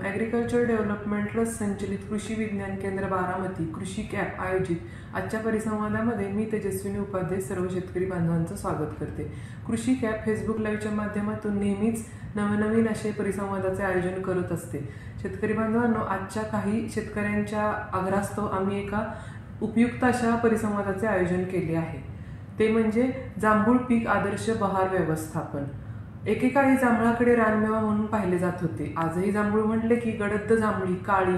Agriculture development trust संचलित कृषी विज्ञान केंद्र बारामती कृषी कॅप आयोजित आजच्या परिसंवादामध्ये मी तेजस्विनी उपाध्याय सर्व शेतकरी बांधवांचं स्वागत करते. कृषी कॅप फेसबुक लाईव्हच्या माध्यमातून नेहमीच नवनवीन असे परिसंवादाचे आयोजन करत असते. शेतकरी बांधवांनो, आजच्या काही शेतकऱ्यांच्या आग्रहास्तव आम्ही एका उपयुक्त अशा परिसंवादाचे आयोजन केले आहे. ते म्हणजे जांभूळ पीक आदर्श बहार व्यवस्थापन. एकेकाळी जांभळाकडे रानमेवा म्हणून पाहिले जात होते. आजही जांभूळ म्हटले की गडद जांभळी, काळी,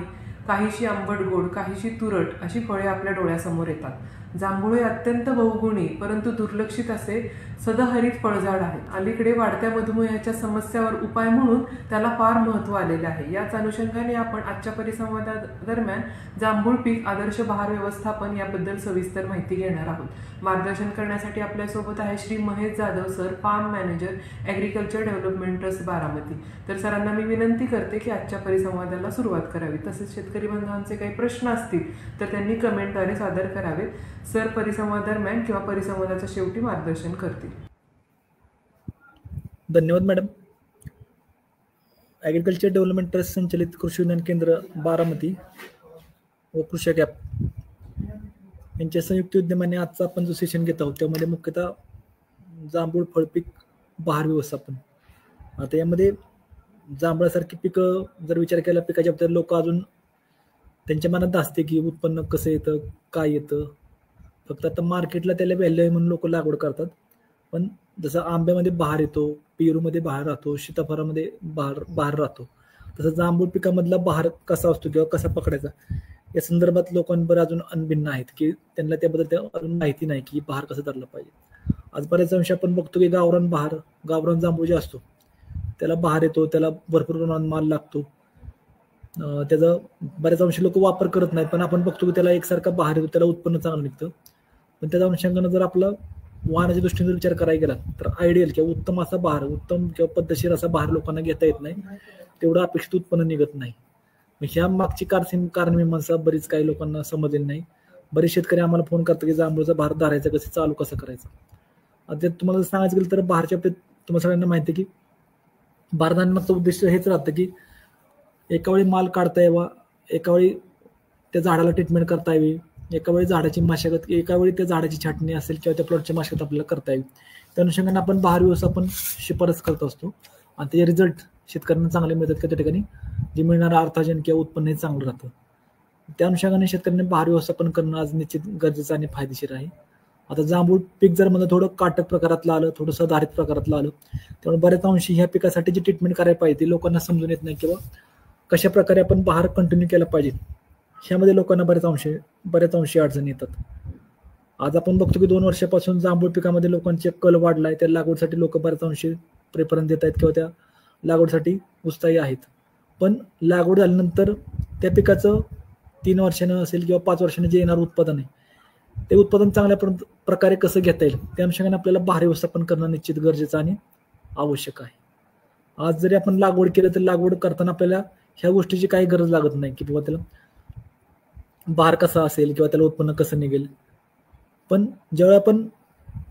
काहीशी आंबट गोड, काहीशी तुरट अशी फळे आपल्या डोळ्यासमोर येतात. जांभूळ हे अत्यंत बहुगुणी परंतु दुर्लक्षित असे सदाहरित फळझाड आहे. अलीकडे वाढत्या मधुमेहाच्या समस्यावर उपाय म्हणून त्याला फार महत्त्व आलेले आहे. याच अनुषंगाने आपण आजच्या परिसंवादादरम्यान जांभूळ पीक आदर्श बहार व्यवस्थापन याबद्दल सविस्तर माहिती घेणार आहोत. मार्गदर्शन करण्यासाठी आपल्यासोबत आहे Shri Mahesh Jadhav sir, farm manager, agriculture development trust Baramati. तर सरांना मी विनंती करते की आजच्या परिसंवादाला सुरुवात करावी. तसेच शेतकरी बांधवांचे काही प्रश्न असतील तर त्यांनी कमेंटद्वारे सादर करावेत. सर परिसंवादादरम्यान किंवा परिसंवादाच्या शेवटी मार्गदर्शन करतील. धन्यवाद मॅडम. ॲग्रिकल्चर डेव्हलपमेंट ट्रस्ट संचलित कृषी विज्ञान केंद्र बारामती व कृषी कॅप यांच्या संयुक्त उद्यमाने आजचा आपण जो सेशन घेत आहोत त्यामध्ये मुख्यतः जांभूळ फळपीक बहार व्यवस्थापन. आता यामध्ये जांभळासारखी पिकं जर विचार केला पिकाच्या बाबतीत लोक अजून त्यांच्या मनात असते की उत्पन्न कसं येतं, काय येतं. फक्त आता मार्केटला त्याला व्हॅल्यू आहे म्हणून लोक लागवड करतात. पण जसं आंब्यामध्ये बहार येतो, पेरूमध्ये बहार राहतो, सीताफळामध्ये बहार राहतो, तसं जांभूळ पिकामधला बहार कसा असतो किंवा कसा पकडायचा या संदर्भात लोकांवर अजून अनभिन्न आहेत की त्यांना त्याबद्दल अजून माहिती नाही की बहार कसं धरलं पाहिजे. आज बऱ्याच अंशी आपण बघतो की गावरान जांभूळ जे असतो त्याला बहार येतो, त्याला भरपूर प्रमाणात माल लागतो. त्याचा बऱ्याच अंशी लोक वापर करत नाहीत, पण आपण बघतो की त्याला एकसारखा बहार येतो, त्याला उत्पन्न चांगलं निघतं. पण त्याच्या अनुषंगानं जर आपलं वाहनाच्या दृष्टीने जर विचार करायला गेला तर आयडियल किंवा उत्तम असा बहार, उत्तम किंवा पद्धतशीर असा बहार लोकांना घेता येत नाही, तेवढं अपेक्षित उत्पन्न निघत नाही. ह्या मागची कारणमीमांसा बरीच काही लोकांना समजलेली नाही. बरेच शेतकरी आम्हाला फोन करतात की जांभूळचा बहार धरायचा कसं करायचं. आता तुम्हाला सांगायचं गेलं तर बहारच्या बाबतीत तुम्हाला सगळ्यांना माहिती आहे की बहार धरण्याचं उद्देश हेच राहतं की एका वेळी माल काढता यावा, एका वेळी त्या झाडाला ट्रीटमेंट करता यावी, एका वेळी झाडाची मशागत, एका वेळी त्या झाडाची छाटणी असेल किंवा त्या प्लॉटची मशागत आपल्याला करता यावी. त्या अनुषंगाने आपण बहार व्यवस्थापन शिफारस करत असतो आणि त्याचे रिझल्ट शेतकऱ्यांना चांगले मिळतात की त्या ठिकाणी जे मिळणारं अर्थार्जन किंवा उत्पन्न हे चांगलं राहतं. त्या अनुषंगाने शेतकऱ्यांनी बहार व्यवस्थापन करणं आज निश्चित गरजेचं आणि फायदेशीर आहे. आता जांभूळ पीक जर मला थोडं काटक प्रकारातलं आलं, थोडं सदाहरित प्रकारातलं आलं, त्यामुळे बऱ्याच अंशी ह्या पिकासाठी जी ट्रीटमेंट करायला पाहिजे ती लोकांना समजून येत नाही किंवा कशा प्रकारे आपण बहार कंटिन्यू केला पाहिजे ह्यामध्ये लोकांना बऱ्याच अंशी अडचणी येतात. आज आपण बघतो की 2 वर्षापासून जांभूळ पिकामध्ये लोकांचे कल वाढलाय, त्या लागवडीसाठी लोक बऱ्याच अंशी प्रेफरन्स देत आहेत किंवा त्या लागवडीसाठी उत्साही आहेत. पण लागवड झाल्यानंतर त्या पिकाचं 3 वर्षानं असेल किंवा 5 वर्षानं जे येणारं उत्पादन आहे ते उत्पादन चांगल्या प्रकारे कसं घेता येईल त्या अनुषंगाने आपल्याला बहार व्यवस्थापन करणं निश्चित गरजेचं आणि आवश्यक आहे. आज जरी आपण लागवड केलं तर लागवड करताना आपल्याला ह्या गोष्टीची काही गरज लागत नाही की बाबा त्याला बहार कसा असेल किंवा त्याला उत्पन्न कसं निघेल. पण ज्यावेळी आपण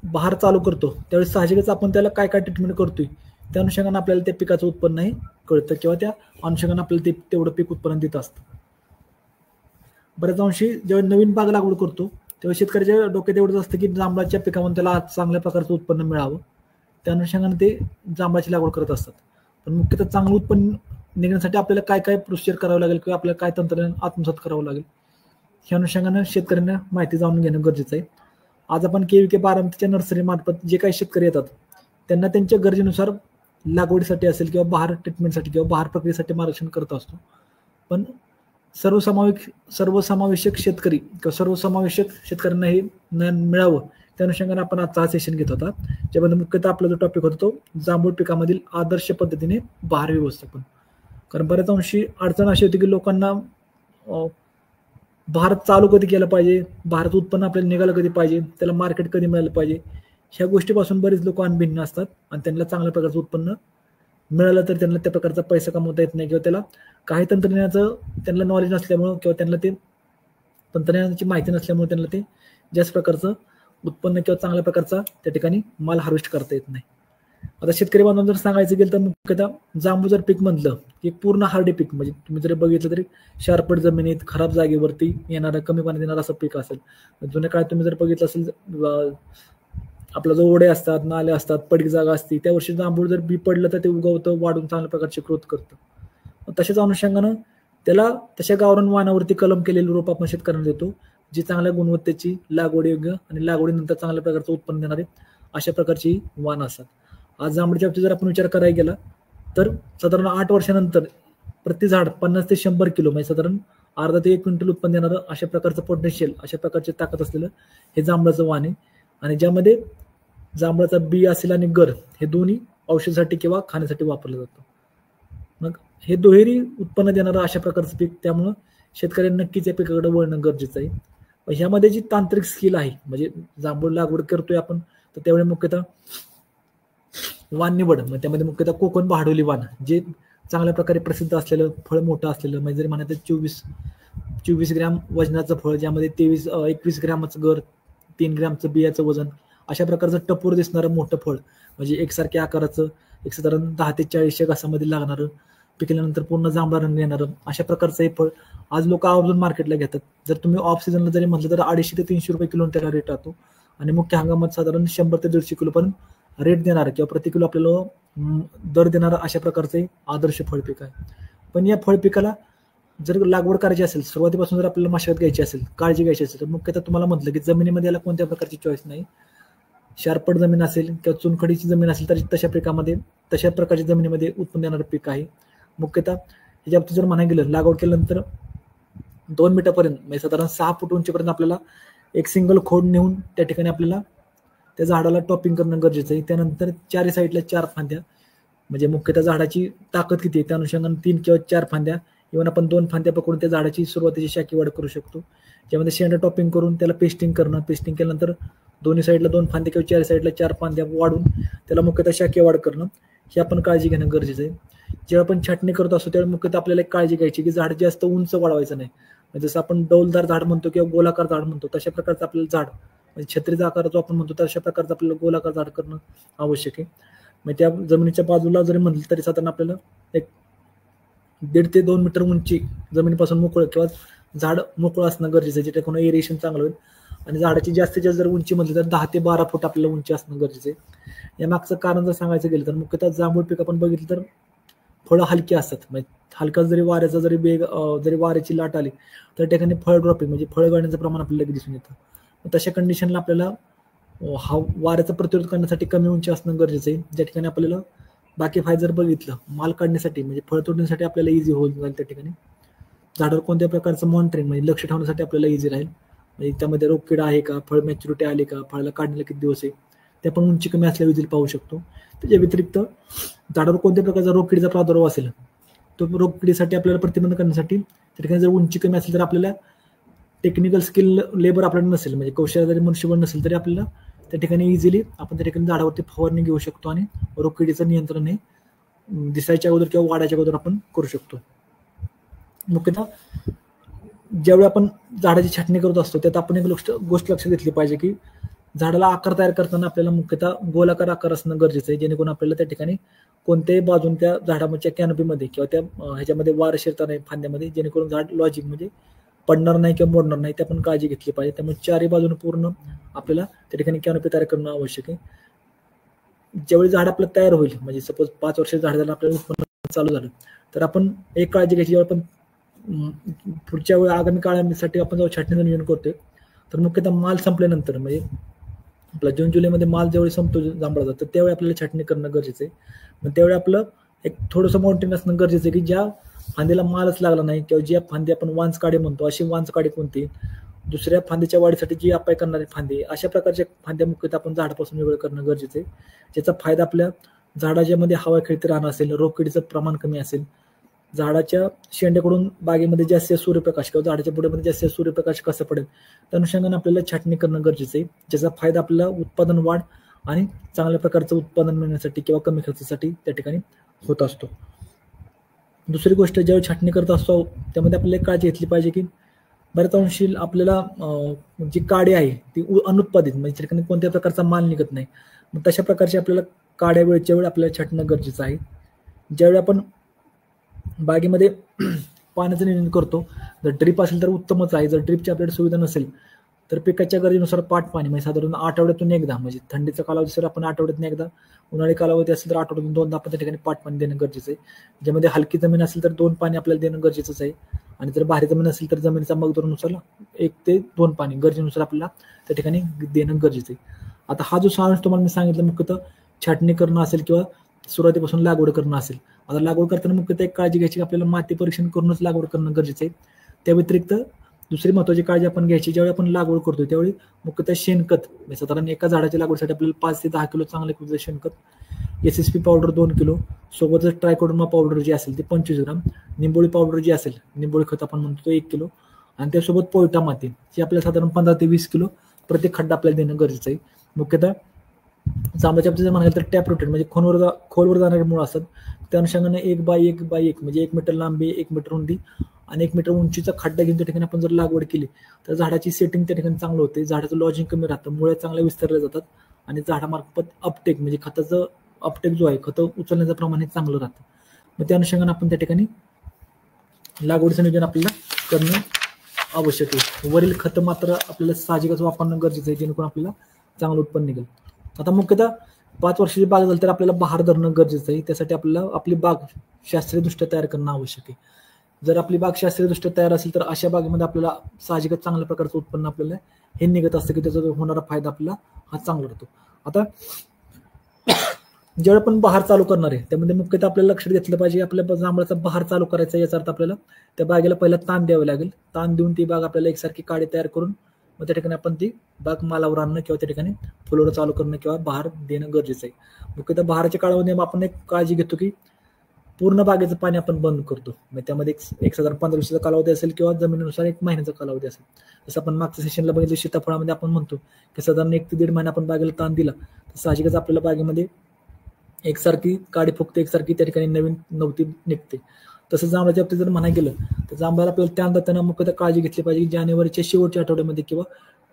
बहार चालू करतो त्यावेळी साहजिकच आपण त्याला काय काय ट्रीटमेंट करतोय त्या अनुषंगाने आपल्याला त्या पिकाचं उत्पन्नही कळतं किंवा त्या अनुषंगाने आपल्याला तेवढं पीक उत्पन्न देत असतं. बऱ्याच अंशी जेव्हा नवीन बाग लागवड करतो तेव्हा शेतकऱ्याच्या डोक्यात एवढंच असतं की जांभळाच्या पिकामध्ये त्याला चांगल्या प्रकारचं उत्पन्न मिळावं, त्या अनुषंगाने ते जांभळाची लागवड करत असतात. पण मुख्यतः चांगलं उत्पन्न निघण्यासाठी आपल्याला काय काय प्रोसिजर करावं लागेल किंवा आपल्याला काय तंत्रज्ञान आत्मसात करावं लागेल ह्या अनुषंगाने शेतकऱ्यांना माहिती जाणून घेणं गरजेचं आहे. आज आपण KVK बारामतीच्या नर्सरी मार्फत जे काही शेतकरी येतात त्यांना त्यांच्या गरजेनुसार लागवडीसाठी असेल किंवा बहार ट्रीटमेंटसाठी किंवा बहार प्रक्रियेसाठी मार्गदर्शन करत असतो. पण सर्वसमावेशक शेतकरी किंवा सर्वसमावेशक शेतकऱ्यांना हे ज्ञान मिळावं त्या अनुषंगाने आपण आजचा हा सेशन घेत होता, ज्यामध्ये मुख्यतः आपला जो टॉपिक होता तो जांभूळ पिकामधील आदर्श पद्धतीने बहार व्यवस्थापन. कारण बऱ्याच अंशी अडचण अशी होती की लोकांना बहार चालू कधी केलं पाहिजे, बहाराचं उत्पन्न आपल्याला निघालं कधी पाहिजे, त्याला मार्केट कधी मिळालं पाहिजे, ह्या गोष्टीपासून बरेच लोक अनभिन्न असतात आणि त्यांना चांगल्या प्रकारचं उत्पन्न मिळालं तर त्यांना त्या प्रकारचा पैसा कमवता येत नाही किंवा त्याला काही तंत्रज्ञानाचं त्यांना नॉलेज नसल्यामुळं किंवा त्यांना ते तंत्रज्ञानाची माहिती नसल्यामुळे त्यांना ते जास्त प्रकारचं उत्पन्न किंवा चांगल्या प्रकारचा त्या ठिकाणी माल हार्वेस्ट करता येत नाही. आता शेतकरी बांधवांना जर सांगायचं गेलं तर मुख्यतः जांभूळ जर पीक म्हटलं की एक पूर्ण हार्डी पीक, म्हणजे तुम्ही जरी बघितलं तरी शारपट जमिनीत खराब जागेवरती येणारं, कमी पाण्यात येणारं असं पीक असेल. जुन्या काळात तुम्ही जर बघितलं असेल, आपला जो ओढे असतात, नाले असतात, पडीक जागा असते, त्या वर्षी जांभूळ जर बी पडलं तर ते उगवतं, वाढून चांगल्या प्रकारची ग्रोथ करतं. तशाच अनुषंगानं त्याला तशा गावरान वाणावरती कलम केलेली रोप आपण शेतकऱ्यांना देतो, जी चांगल्या गुणवत्तेची, लागवड योग्य आणि लागवडीनंतर चांगल्या प्रकारचं उत्पन्न देणारे अशा प्रकारची वाण असतात. आज जांभळीच्या बाबतीत जर आपण विचार करायला गेला तर साधारण 8 वर्षानंतर प्रति झाड 50 ते 100 किलो, म्हणजे साधारण अर्धा ते 1 क्विंटल उत्पन्न देणारं अशा प्रकारचं पोटेन्शियल, अशा प्रकारची ताकद असलेलं हे जांभळाचं वाण आहे. आणि ज्यामध्ये जांभळाचा बी असेल आणि गर हे दोन्ही औषधासाठी किंवा खाण्यासाठी वापरलं जातं. मग हे दुहेरी उत्पन्न देणारं अशा प्रकारचं पीक, त्यामुळं शेतकऱ्यांनी नक्कीच या पिकाकडे वळणं गरजेचं आहे. ह्यामध्ये जी तांत्रिक स्किल आहे, म्हणजे जांभूळ लागवड करतोय आपण तर त्यावेळी मुख्यतः वाण निवड, म्हणजे त्यामध्ये मुख्यतः कोकण बहाडोली वाण, जे चांगल्या प्रकारे प्रसिद्ध असलेलं, फळ मोठं असलेलं, म्हणजे जरी म्हणायचं 24 ग्रॅम वजनाचं फळ, ज्यामध्ये 21 ग्रॅमाचं गर, 3 ग्रॅमचं बियाचं वजन, अशा प्रकारचं टपोर दिसणारं मोठं फळ, म्हणजे एकसारख्या आकाराचं, एक साधारण 10 ते 40 घासामध्ये लागणारं, पिकल्यानंतर पूर्ण जांभळा रंग येणारं अशा प्रकारचं हे फळ आज लोक आवर्जून मार्केटला घेतात. जर तुम्ही ऑफ सीझनला जरी म्हटलं तर 250 ते 300 रुपये किलो त्याला रेट राहतो, आणि मुख्य हंगामात साधारण 100 ते 150 किलो पण रेट देणार किंवा प्रति किलो आपल्याला दर देणारा अशा प्रकारचे आदर्श फळ पीक आहे. पण या फळ पिकाला जर लागवड करायची असेल, सुरुवातीपासून जर आपल्याला मशागत घ्यायची असेल, काळजी घ्यायची असेल, तर मुख्यतः तुम्हाला म्हटलं की जमिनीमध्ये याला कोणत्या प्रकारची चॉईस नाही. शारपट जमीन असेल किंवा चुनखडीची जमीन असेल तर तशा प्रकारच्या जमिनीमध्ये उत्पन्न देणारं पीक आहे. मुख्यतः ह्याच्या बाबतीत जर म्हणायला गेलं, लागवड केल्यानंतर 2 मीटरपर्यंत, म्हणजे साधारण 6 फूट उंचीपर्यंत आपल्याला एक सिंगल खोड नेऊन त्या ठिकाणी आपल्याला त्या झाडाला टॉपिंग करणं गरजेचं आहे. त्यानंतर 4 साईडला 4 फांद्या, म्हणजे मुख्यतः झाडाची ताकद किती आहे त्या अनुषंगाने 3 किंवा 4 फांद्या, इव्हन आपण 2 फांद्या पकडून त्या झाडाची सुरुवातीची शाखी वाढ करू शकतो. ज्यामध्ये शेंडा टॉपिंग करून त्याला पेस्टिंग करणं, पेस्टिंग केल्यानंतर दोन्ही साईडला 2 फांद्या किंवा 4 साईडला 4 फांद्या वाढून त्याला मुख्यतः शाखी वाढ करणं, ही आपण काळजी घेणं गरजेचं आहे. जेव्हा आपण छाटणी करत असतो त्यावेळी मुख्यतः आपल्याला एक काळजी घ्यायची की झाड जास्त उंच वाढवायचं नाही. म्हणजे जसं आपण डौलदार झाड म्हणतो किंवा गोलाकार झाड म्हणतो, तशा प्रकारचं आपल्याला झाड, म्हणजे छत्रीचा आकार जो आपण म्हणतो तशा प्रकारचं आपल्याला गोलाकार झाड करणं आवश्यक आहे. मग त्या जमिनीच्या बाजूला जरी म्हटलं तरी साधारण आपल्याला एक 1.5 ते 2 मीटर उंची जमिनीपासून मोकळं किंवा झाड मोकळं असणं गरजेचं आहे, जेणेकरून एरिएशन चांगलं होईल. आणि झाडाची जास्तीत जास्त जर उंची म्हटली तर 10 ते 12 फूट आपल्याला उंची असणं गरजेचं आहे. या मागचं कारण जर सांगायचं गेलं तर मुख्यतः जांभूळ पीक आपण बघितलं तर फळं हलकी असतात, म्हणजे हलका जरी वाऱ्याचा जरी वेग, जरी वाऱ्याची लाट आली तर ठिकाणी फळ ड्रॉपिंग, म्हणजे फळ गळण्याचं प्रमाण आपल्याला दिसून येतं. तशा कंडिशनला आपल्याला वाऱ्याचा प्रतिरोध करण्यासाठी कमी उंची असणं गरजेचं आहे. ज्या ठिकाणी आपल्याला बाकी फायदा जर बघितलं, माल काढण्यासाठी म्हणजे फळ तोडण्यासाठी आपल्याला इझी होईल जाईल, त्या ठिकाणी झाडावर कोणत्या प्रकारचं मॉनिटरिंग म्हणजे लक्ष ठेवण्यासाठी आपल्याला इझी राहील. म्हणजे त्यामध्ये रोगकीड आहे का, फळ मॅच्युरिटी आली का, फळाला काढण्याला किती दिवस आहे, ते आपण उंची कमी असल्या विधील पाहू शकतो. त्याच्या व्यतिरिक्त झाडावर कोणत्या प्रकारचा रोगकिडीचा प्रादुर्भाव असेल, तो रोगकिडीसाठी आपल्याला प्रतिबंध करण्यासाठी त्या ठिकाणी जर उंची कमी असेल तर आपल्याला टेक्निकल स्किल लेबर आपल्याला नसेल, म्हणजे कौशल्य जरी मनुष्यबळ नसेल तरी आपल्याला त्या ठिकाणी इझिली आपण त्या ठिकाणी झाडावरती फवारणी घेऊ शकतो आणि रोगकिडीचं नियंत्रण हे दिसायच्या अगोदर किंवा वाढायच्या अगोदर आपण करू शकतो. मुख्यतः ज्यावेळी आपण झाडाची छाटणी करत असतो त्यात आपण एक गोष्ट लक्षात घेतली पाहिजे की झाडाला आकार तयार करताना आपल्याला मुख्यतः गोलाकार आकार असणं गरजेचं आहे, जेणेकरून आपल्याला त्या ठिकाणी कोणत्याही बाजून त्या झाडाच्या कॅनोपीमध्ये किंवा त्या ह्याच्यामध्ये वार शिरता नाही फांद्यामध्ये, जेणेकरून झाड लॉजिक म्हणजे पडणार नाही किंवा मोडणार नाही, ते आपण काळजी घेतली पाहिजे. त्यामुळे चारही बाजूने पूर्ण आपल्याला त्या ठिकाणी कॅनोपी तयार करणं आवश्यक आहे. ज्यावेळी झाड आपलं तयार होईल, म्हणजे सपोज 5 वर्ष झाड झालं आपल्याला उत्पन्न चालू झालं, तर आपण एक काळजी घ्यायची, जेव्हा आपण पुढच्या वेळी आगामी काळासाठी आपण जेव्हा छाटणीचं नियोजन करतोय तर मुख्यतः माल संपल्यानंतर, म्हणजे आपला जून जुलैमध्ये माल ज्यावेळी संपतो जांभळाचा, तर त्यावेळी आपल्याला छाटणी करणं गरजेचं आहे. मग त्यावेळी आपलं एक थोडंसं माउंटेन असणं गरजेचं आहे की ज्या फांदीला मालच लागला नाही किंवा ज्या फांदी आपण वांचकाडे म्हणतो अशी वांचकाडे कोणती, दुसऱ्या फांदीच्या वाढीसाठी जी अपाय करणारी फांदी, अशा प्रकारच्या फांद्या मुख्यतः आपण झाडापासून वेगळं करणं गरजेचं आहे. ज्याचा फायदा आपल्या झाडाच्या मध्ये हवा खेळती राहणं असेल, रोगकिडीचं प्रमाण कमी असेल, झाडाच्या शेंड्याकडून बागेमध्ये जास्त सूर्यप्रकाश किंवा झाडाच्या बुडामध्ये जास्त सूर्यप्रकाश कसा पडेल त्या अनुषंगाने आपल्याला छाटणी करणं गरजेचं आहे. ज्याचा फायदा आपल्याला उत्पादन वाढ आणि चांगल्या प्रकारचं उत्पादन मिळण्यासाठी किंवा कमी खर्चासाठी त्या ठिकाणी होत असतो. दुसरी गोष्ट, ज्यावेळी छाटणी करत असतो त्यामध्ये आपल्याला एक काळजी घेतली पाहिजे की बऱ्याच अंशी आपल्याला जी काडी आहे ती अनुत्पादित, म्हणजे त्या ठिकाणी कोणत्या प्रकारचा माल निघत नाही. मग तशा प्रकारची आपल्याला काड्या वेळच्या वेळ आपल्याला छाटणं गरजेचं आहे. ज्यावेळी आपण बागेमध्ये पाण्याचं नियोजन करतो, जर ड्रीप असेल तर उत्तमच आहे. जर ड्रीपची आपल्याकडे सुविधा नसेल तर पिकाच्या गरजेनुसार पाट पाणी म्हणजे साधारण आठवड्यातून एकदा, म्हणजे थंडीचा कालावधी असेल आपण आठवड्यातून एकदा, उन्हाळी कालावधी असेल तर आठवड्यातून 2दा आपण त्या ठिकाणी पाट पाणी देणं गरजेचं आहे. ज्यामध्ये हलकी जमीन असेल तर 2 पाणी आपल्याला देणं गरजेचंच आहे. आणि जर भारी जमीन असेल तर जमिनीचा मगदुरानुसार 1 ते 2 पाणी गरजेनुसार आपल्याला त्या ठिकाणी देणं गरजेचं आहे. आता हा जो सारांश तुम्हाला मी सांगितलं मुख्यतः छाटणी करणं असेल किंवा सुरुवातीपासून लागवड करणं असेल. आता लागवड करताना मुख्यतः एक काळजी घ्यायची की आपल्याला माती परीक्षण करूनच लागवड करणं गरजेचं आहे. त्या व्यतिरिक्त दुसरी महत्त्वाची काळजी आपण घ्यायची, ज्यावेळी आपण लागवड करतो त्यावेळी मुख्यतः शेणखत, साधारण एका झाडाच्या लागवडीसाठी आपल्याला 5 ते 10 किलो चांगल्या क्वालिटीचं शेणखत, SSP पावडर 2 किलो, सोबतच ट्रायकोडर्मा पावडर जी असेल ती 25 ग्राम, निंबोळी पावडर जी असेल, निंबोळी खत आपण म्हणतो तो 1 किलो, आणि त्यासोबत पोयटा माती ही आपल्याला साधारण 15 ते 20 किलो प्रत्येक खड्डा आपल्याला देणं गरजेचं आहे. मुख्यतः जांभळाच्या बाबतीत जर म्हणाल तर टॅप रोटेट म्हणजे खोलवर जाणारे मूळ असतात, त्या अनुषंगाने 1 बाय 1 बाय 1 म्हणजे 1 मीटर लांबी, 1 मीटर रुंदी आणि 1 मीटर उंचीचा खड्डा घेऊन त्या ठिकाणी आपण जर लागवड केली तर झाडाची सेटिंग त्या ठिकाणी चांगलं होते, झाडाचं लॉजिंग कमी राहतं, मुळे चांगल्या विस्तारल्या जातात आणि झाडामार्फत अपटेक म्हणजे खताचं अपटेक जो आहे, खतं उचलण्याचं प्रमाण हे चांगलं राहतं. मग त्या अनुषंगाने आपण त्या ठिकाणी लागवडीचं नियोजन आपल्याला करणं आवश्यक आहे. वरील खतं मात्र आपल्याला साहजिकच वापरणं गरजेचं आहे, जेणेकरून आपल्याला चांगलं उत्पन्न निघेल. आता मुख्यतः 5 वर्षाची बाग झाली तर आपल्याला बहार धरणं गरजेचं आहे. त्यासाठी आपल्याला आपली बाग शास्त्रीयदृष्ट्या तयार करणं आवश्यक आहे. जर आपली बाग शास्त्रीयदृष्ट्या तयार असेल तर अशा बागेमध्ये आपल्याला साहजिकच चांगल्या प्रकारचं उत्पन्न आपल्याला हे निघत असतं की त्याचा होणारा फायदा आपल्याला हा चांगला राहतो. आता ज्यावेळी आपण बहार चालू करणार आहे त्यामध्ये मुख्यतः आपल्याला लक्षात घेतलं पाहिजे, आपल्या जांभळाचा बहार चालू करायचा याचा अर्थ आपल्याला त्या बागेला पहिला ताण द्यावं लागेल. ताण देऊन ती बाग आपल्याला एकसारखी काडी तयार करून मग त्या ठिकाणी आपण ती बाग मालावर आणणं किंवा त्या ठिकाणी फुलवडं चालू करणं किंवा बहार देणं गरजेचं आहे. मुख्यतः बहाराच्या काळामध्ये आपण एक काळजी घेतो की पूर्ण बागेचं पाणी आपण बंद करतो. म्हणजे त्यामध्ये एक साधारण 15 दिवसाचा कालावधी असेल किंवा जमिनीनुसार 1 महिन्याचा कालावधी असेल. जसं आपण मागच्या सेशनला बघितलं सीताफळामध्ये आपण म्हणतो की साधारण 1 ते 1.5 महिना आपण बागेला ताण दिला तर साहजिकच आपल्याला बागेमध्ये एकसारखी काडी फुगते, एकसारखी त्या ठिकाणी नवीन नवती निघते. तसं जांभळाच्या बाबतीत जर म्हणायला गेलं तर जांभळाला आपल्याला ताण देताना मुख्यतः काळजी घेतली पाहिजे की जानेवारीच्या शेवटच्या आठवड्यामध्ये किंवा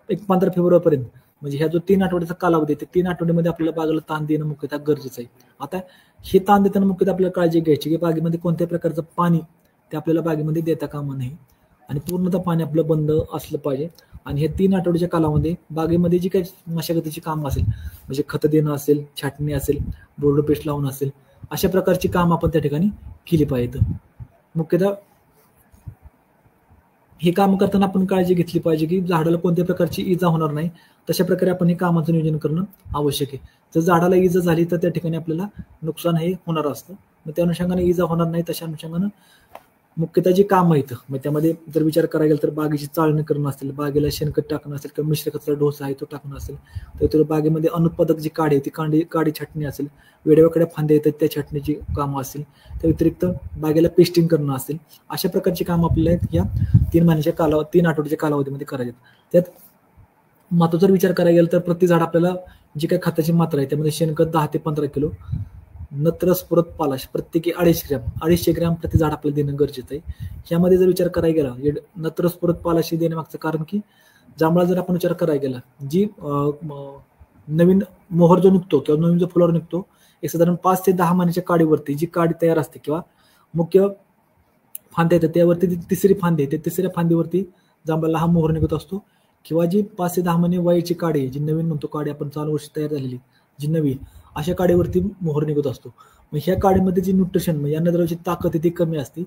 15 फेब्रुवारीपर्यंत म्हणजे ह्या जो 3 आठवड्याचा कालावधी आहे, 3 आठवड्यामध्ये आपल्याला बागेला ताण देणं मुख्यतः गरजेचं आहे. आता हे ताण देताना मुख्यतः आपल्याला काळजी घ्यायची की बागेमध्ये कोणत्या प्रकारचं पाणी ते आपल्याला बागेमध्ये देता कामा नये आणि पूर्णतः पाणी आपलं बंद असलं पाहिजे. आणि हे 3 आठवड्याच्या कालामध्ये बागेमध्ये जी काही मशागतीची कामं असेल म्हणजे खतं देणं असेल, छाटणी असेल, बोर्डो पेस्ट लावणं असेल, अशा प्रकारची कामं आपण त्या ठिकाणी केली पाहिजेत. मुख्यतः हे काम करताना आपण काळजी घेतली पाहिजे की झाडाला कोणत्या प्रकारची इजा होणार नाही, तशा प्रकारे आपण हे कामाचं नियोजन करणं आवश्यक आहे. जर झाडाला इजा झाली तर त्या ठिकाणी आपल्याला नुकसान हे होणार असतं. मग त्या अनुषंगाने इजा होणार नाही तशा अनुषंगानं मुख्यतः जी कामं आहेत मग त्यामध्ये जर विचार करायला गेला तर बागेची चाळणी करणं असेल, बागेला शेणखत टाकणं असेल किंवा मिश्र खताचा डोसा आहे तो टाकणं असेल, तर बागेमध्ये अनुत्पादक जी काडी आहे ती काडी छाटणी असेल, वेड्यावाकड्या फांद्या येतात त्या छाटणीची कामं असतील, त्या व्यतिरिक्त बागेला पेस्टिंग करणं असेल, अशा प्रकारची कामं आपल्याला या 3 आठवड्याच्या कालावधीमध्ये करायचे. त्यात महत्त्वाचा जर विचार करायला गेला तर प्रति झाड आपल्याला जी काही खताची मात्रा आहे त्यामध्ये शेणखत 10 ते 15 किलो, नत्र स्फुरत पालाश प्रत्येकी 250 ग्रॅम प्रति झाड आपल्याला देणं गरजेचं आहे. यामध्ये जर विचार करायला गेला नत्र स्फुरत पालाश देण्यामागचं कारण की जांभळा जर आपण विचार करायला गेला जी नवीन मोहर जो निघतो किंवा नवीन जो फुलावर निघतो एक साधारण 5 ते 10 महिन्याच्या काडीवरती जी काडी तयार असते किंवा मुख्य फांद्या येतात त्यावरती तिसरी फांदी आहे, तिसऱ्या फांदीवरती जांभळाला हा मोहर निघत असतो. किंवा जी 5 ते 10 महिने वयाची काडी आहे जी नवीन म्हणतो काडी आपण चालू वर्षी तयार झालेली जी नवी अशा काडीवरती मोहर निघत असतो. मग ह्या काडीमध्ये जी न्यूट्रिशन म्हणजे अन्नद्रव्याची ताकद आहे ती कमी असते.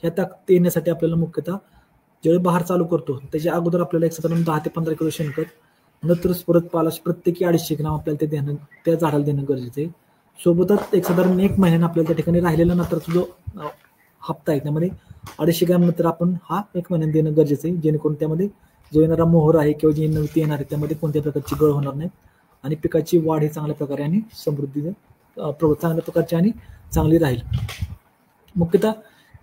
ह्या ताकद येण्यासाठी आपल्याला मुख्यतः ज्यावेळी बहार चालू करतो त्याच्या अगोदर आपल्याला एक साधारण 10 ते 15 किलो शेणखत, नत्र स्फुरत पालाश प्रत्येकी 250 ग्रॅम आपल्याला ते देणं त्या झाडाला देणं गरजेचं आहे. सोबतच एक साधारण 1 महिन्यानं आपल्याला त्या ठिकाणी राहिलेला नत्राचा जो हप्ता आहे त्यामध्ये 250 ग्रॅम नंतर आपण हा 1 महिन्यानं देणं गरजेचं आहे, जेणेकरून त्यामध्ये जो येणारा मोहर आहे किंवा जी नवती येणार आहे त्यामध्ये कोणत्या प्रकारची गळ होणार नाही आणि पिकाची वाढ ही चांगल्या प्रकारे आणि समृद्धी चांगल्या प्रकारची आणि चांगली राहील. मुख्यतः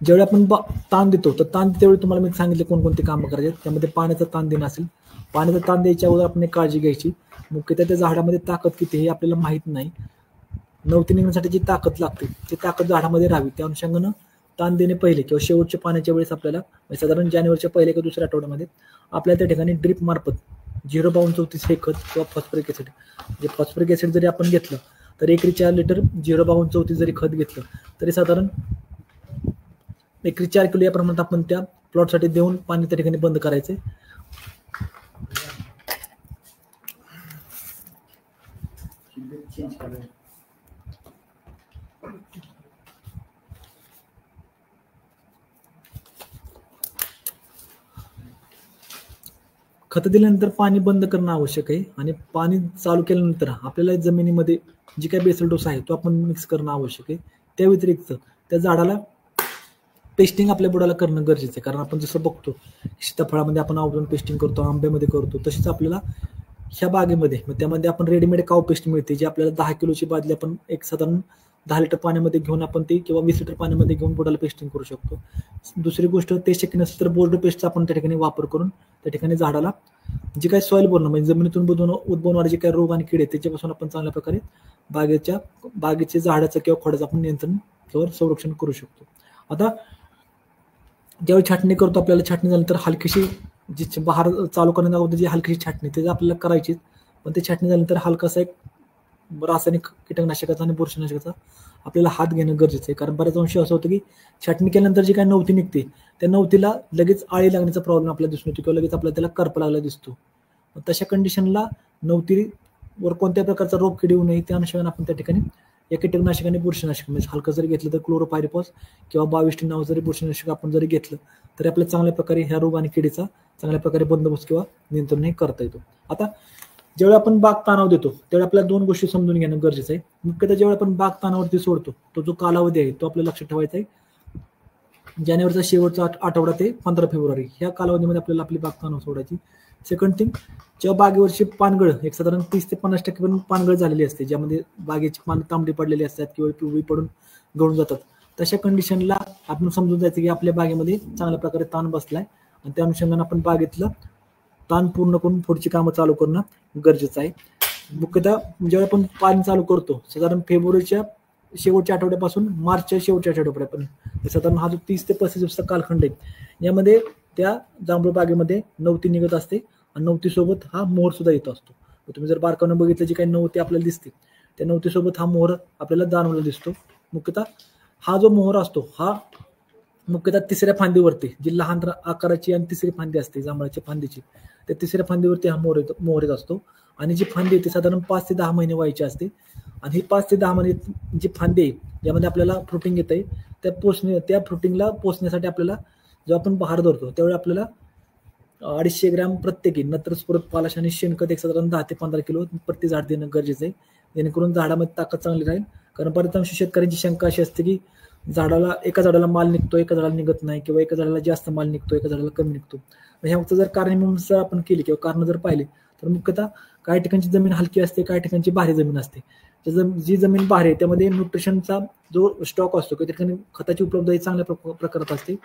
ज्यावेळी आपण ताण देतो तर ताण त्यावेळी तुम्हाला मी सांगितले कोणकोणती कामं करायची. त्यामध्ये पाण्याचा ताण देणं असेल, पाण्याचा ताण द्यायच्या अगोदर आपण एक काळजी घ्यायची. मुख्यतः त्या झाडामध्ये ताकद किती हे आपल्याला माहीत नाही. नवती निघण्यासाठी जी ताकद लागते ती ताकद झाडामध्ये राहावी. त्या अनुषंगानं ताण देणे पहिले किंवा शेवटच्या पाण्याच्या वेळेस आपल्याला साधारण जानेवारीच्या पहिल्या किंवा दुसऱ्या आठवड्यामध्ये आपल्याला त्या ठिकाणी ड्रीप मार्फत 0.34 हे खत किंवा फॉस्फरिक ॲसिड म्हणजे फॉस्फरिक ॲसिड जरी आपण घेतलं तर एकरी 4 लिटर 0,5234 जरी खत घेतलं तरी साधारण एकरी 4 किलो या प्रमाणात आपण त्या प्लॉटसाठी देऊन पाणी त्या ठिकाणी बंद करायचे. खत दिल्यानंतर पाणी बंद करणं आवश्यक आहे आणि पाणी चालू केल्यानंतर आपल्याला जमिनीमध्ये जी काही बेसल डोस आहे तो आपण मिक्स करणं आवश्यक आहे. त्या व्यतिरिक्त त्या झाडाला पेस्टिंग आपल्या बुडाला करणं गरजेचं आहे, कारण आपण जसं बघतो सीताफळामध्ये आपण आवरून पेस्टिंग करतो, आंब्यामध्ये करतो, तशीच आपल्याला ह्या बागेमध्ये मग त्यामध्ये आपण रेडीमेड काव पेस्ट मिळते जी आपल्याला 10 किलोची बादली आपण एक साधारण 10 लिटर पाण्यामध्ये घेऊन आपण ती किंवा 20 लिटर पाण्यामध्ये घेऊन बुडाला पेस्टिंग करू शकतो. दुसरी गोष्ट ते शक्य नसेल तर बोर्ड पेस्टचा आपण त्या ठिकाणी वापर करून त्या ठिकाणी झाडाला जे काही सॉइल बोर्न म्हणजे जमिनीतून उद्भवणारे जे काही रोग आणि किडे त्याच्यापासून आपण चांगल्या प्रकारे बागेचे झाडाचं किंवा खोडाचं आपण नियंत्रण किंवा संरक्षण करू शकतो. आता ज्यावेळी छाटणी करतो आपल्याला छाटणी झाल्यानंतर हलकीशी जी बहार चालू करण्याच्या अगोदर जी हलकीशी छाटणी ते आपल्याला करायची, पण ते छाटणी झाल्यानंतर हलकासा एक रासायनिक कीटकनाशकाचा आणि बुरशीनाशकाचा आपल्याला हात घेणं गरजेचं आहे. कारण बऱ्याच अंशी असं होतं की छाटणी केल्यानंतर जी काही नवती निघते त्या नवतीला लगेच आळी लागण्याचा प्रॉब्लेम आपल्याला दिसून येतो किंवा लगेच आपल्याला त्याला करप लागला दिसतो. तशा कंडिशनला नवतीवर कोणत्याही प्रकारचा रोग किडी होऊ नये त्या अनुषंगाने आपण त्या ठिकाणी या कीटकनाशक आणि बुरशीनाशक म्हणजे हलकं जरी घेतलं तर क्लोरोपायरिफॉस किंवा 22 नाव जरी बुरशीनाशक आपण जरी घेतलं तरी आपल्याला चांगल्या प्रकारे ह्या रोग आणि किडीचा चांगल्या प्रकारे बंदोबस्त किंवा नियंत्रण करता येतो. आता ज्यावेळी आपण बाग ताणावर देतो त्यावेळी आपल्याला 2 गोष्टी समजून घेणं गरजेचं आहे. मुख्यतः ज्यावेळी आपण बाग ताणावरती सोडतो तो जो कालावधी आहे तो आपल्याला लक्षात ठेवायचा आहे. जानेवारीचा शेवटचा आठवडा ते 15 फेब्रुवारी ह्या कालावधीमध्ये आपल्याला आपली बाग ताणावर सोडायची. सेकंड थिंग, जेव्हा बागेवरची पानगळ एक साधारण 30 ते 50% पर्यंत पानगळ झालेली असते, ज्यामध्ये बागेची पानं तांबडी पडलेली असतात किंवा पिवळी पडून गळून जातात, तशा कंडिशनला आपण समजून जायचं की आपल्या बागेमध्ये चांगल्या प्रकारे ताण बसलाय आणि त्या अनुषंगाने आपण बागेतलं ताण पूर्ण करून पुढची कामं चालू करणं गरजेचं आहे. मुख्यतः जेव्हा आपण पाणी चालू करतो साधारण फेब्रुवारीच्या शेवटच्या आठवड्यापासून मार्चच्या शेवटच्या आठवड्यापर्यंत साधारण हा जो 30 ते 35 दिवसाचा कालखंड आहे यामध्ये त्या जांभूळ बागेमध्ये नवती निघत असते आणि नवतीसोबत हा मोहर सुद्धा येत असतो. तुम्ही जर बारकावून बघितलं जी काही नवती आपल्याला दिसते त्या नवतीसोबत हा मोहर आपल्याला जाणवला दिसतो. मुख्यतः हा जो मोहर असतो हा मुख्यतः तिसऱ्या फांदीवरती जी लहान आकाराची आणि तिसरी फांदी असते जांभळाच्या फांदीची त्या तिसऱ्या फांदीवरती हा मोहर येत असतो आणि जी फांदी येते साधारण 5 ते 10 महिने व्हायची असते आणि ही 5 ते 10 महिने जी फांदी आहे ज्यामध्ये आपल्याला फ्रुटिंग येत आहे त्या फ्रुटिंगला पोचण्यासाठी आपल्याला जेव्हा आपण बहार धरतो त्यावेळी आपल्याला 250 ग्रॅम प्रत्येकी नत्र स्फुरत पालाश आणि शेणखत एक साधारण 10 ते 15 किलो प्रति झाड देणं गरजेचं आहे, जेणेकरून झाडामध्ये ताकद चांगली राहील. कारण बऱ्याच अंशी शेतकऱ्यांची शंका अशी असते की एका झाडाला माल निघतो एका झाडाला निघत नाही किंवा एका झाडाला जास्त माल निघतो एका झाडाला कमी निघतो. ह्याचं जर कारण आपण केली किंवा कारण जर पाहिले तर मुख्यतः काही ठिकाणची जमीन हलकी असते काही ठिकाणची भारी जमीन असते. जी जमीन भारी आहे त्यामध्ये न्यूट्रिशनचा जो स्टॉक असतो त्या ठिकाणी खताची उपलब्धता चांगल्या प्रकारात असते,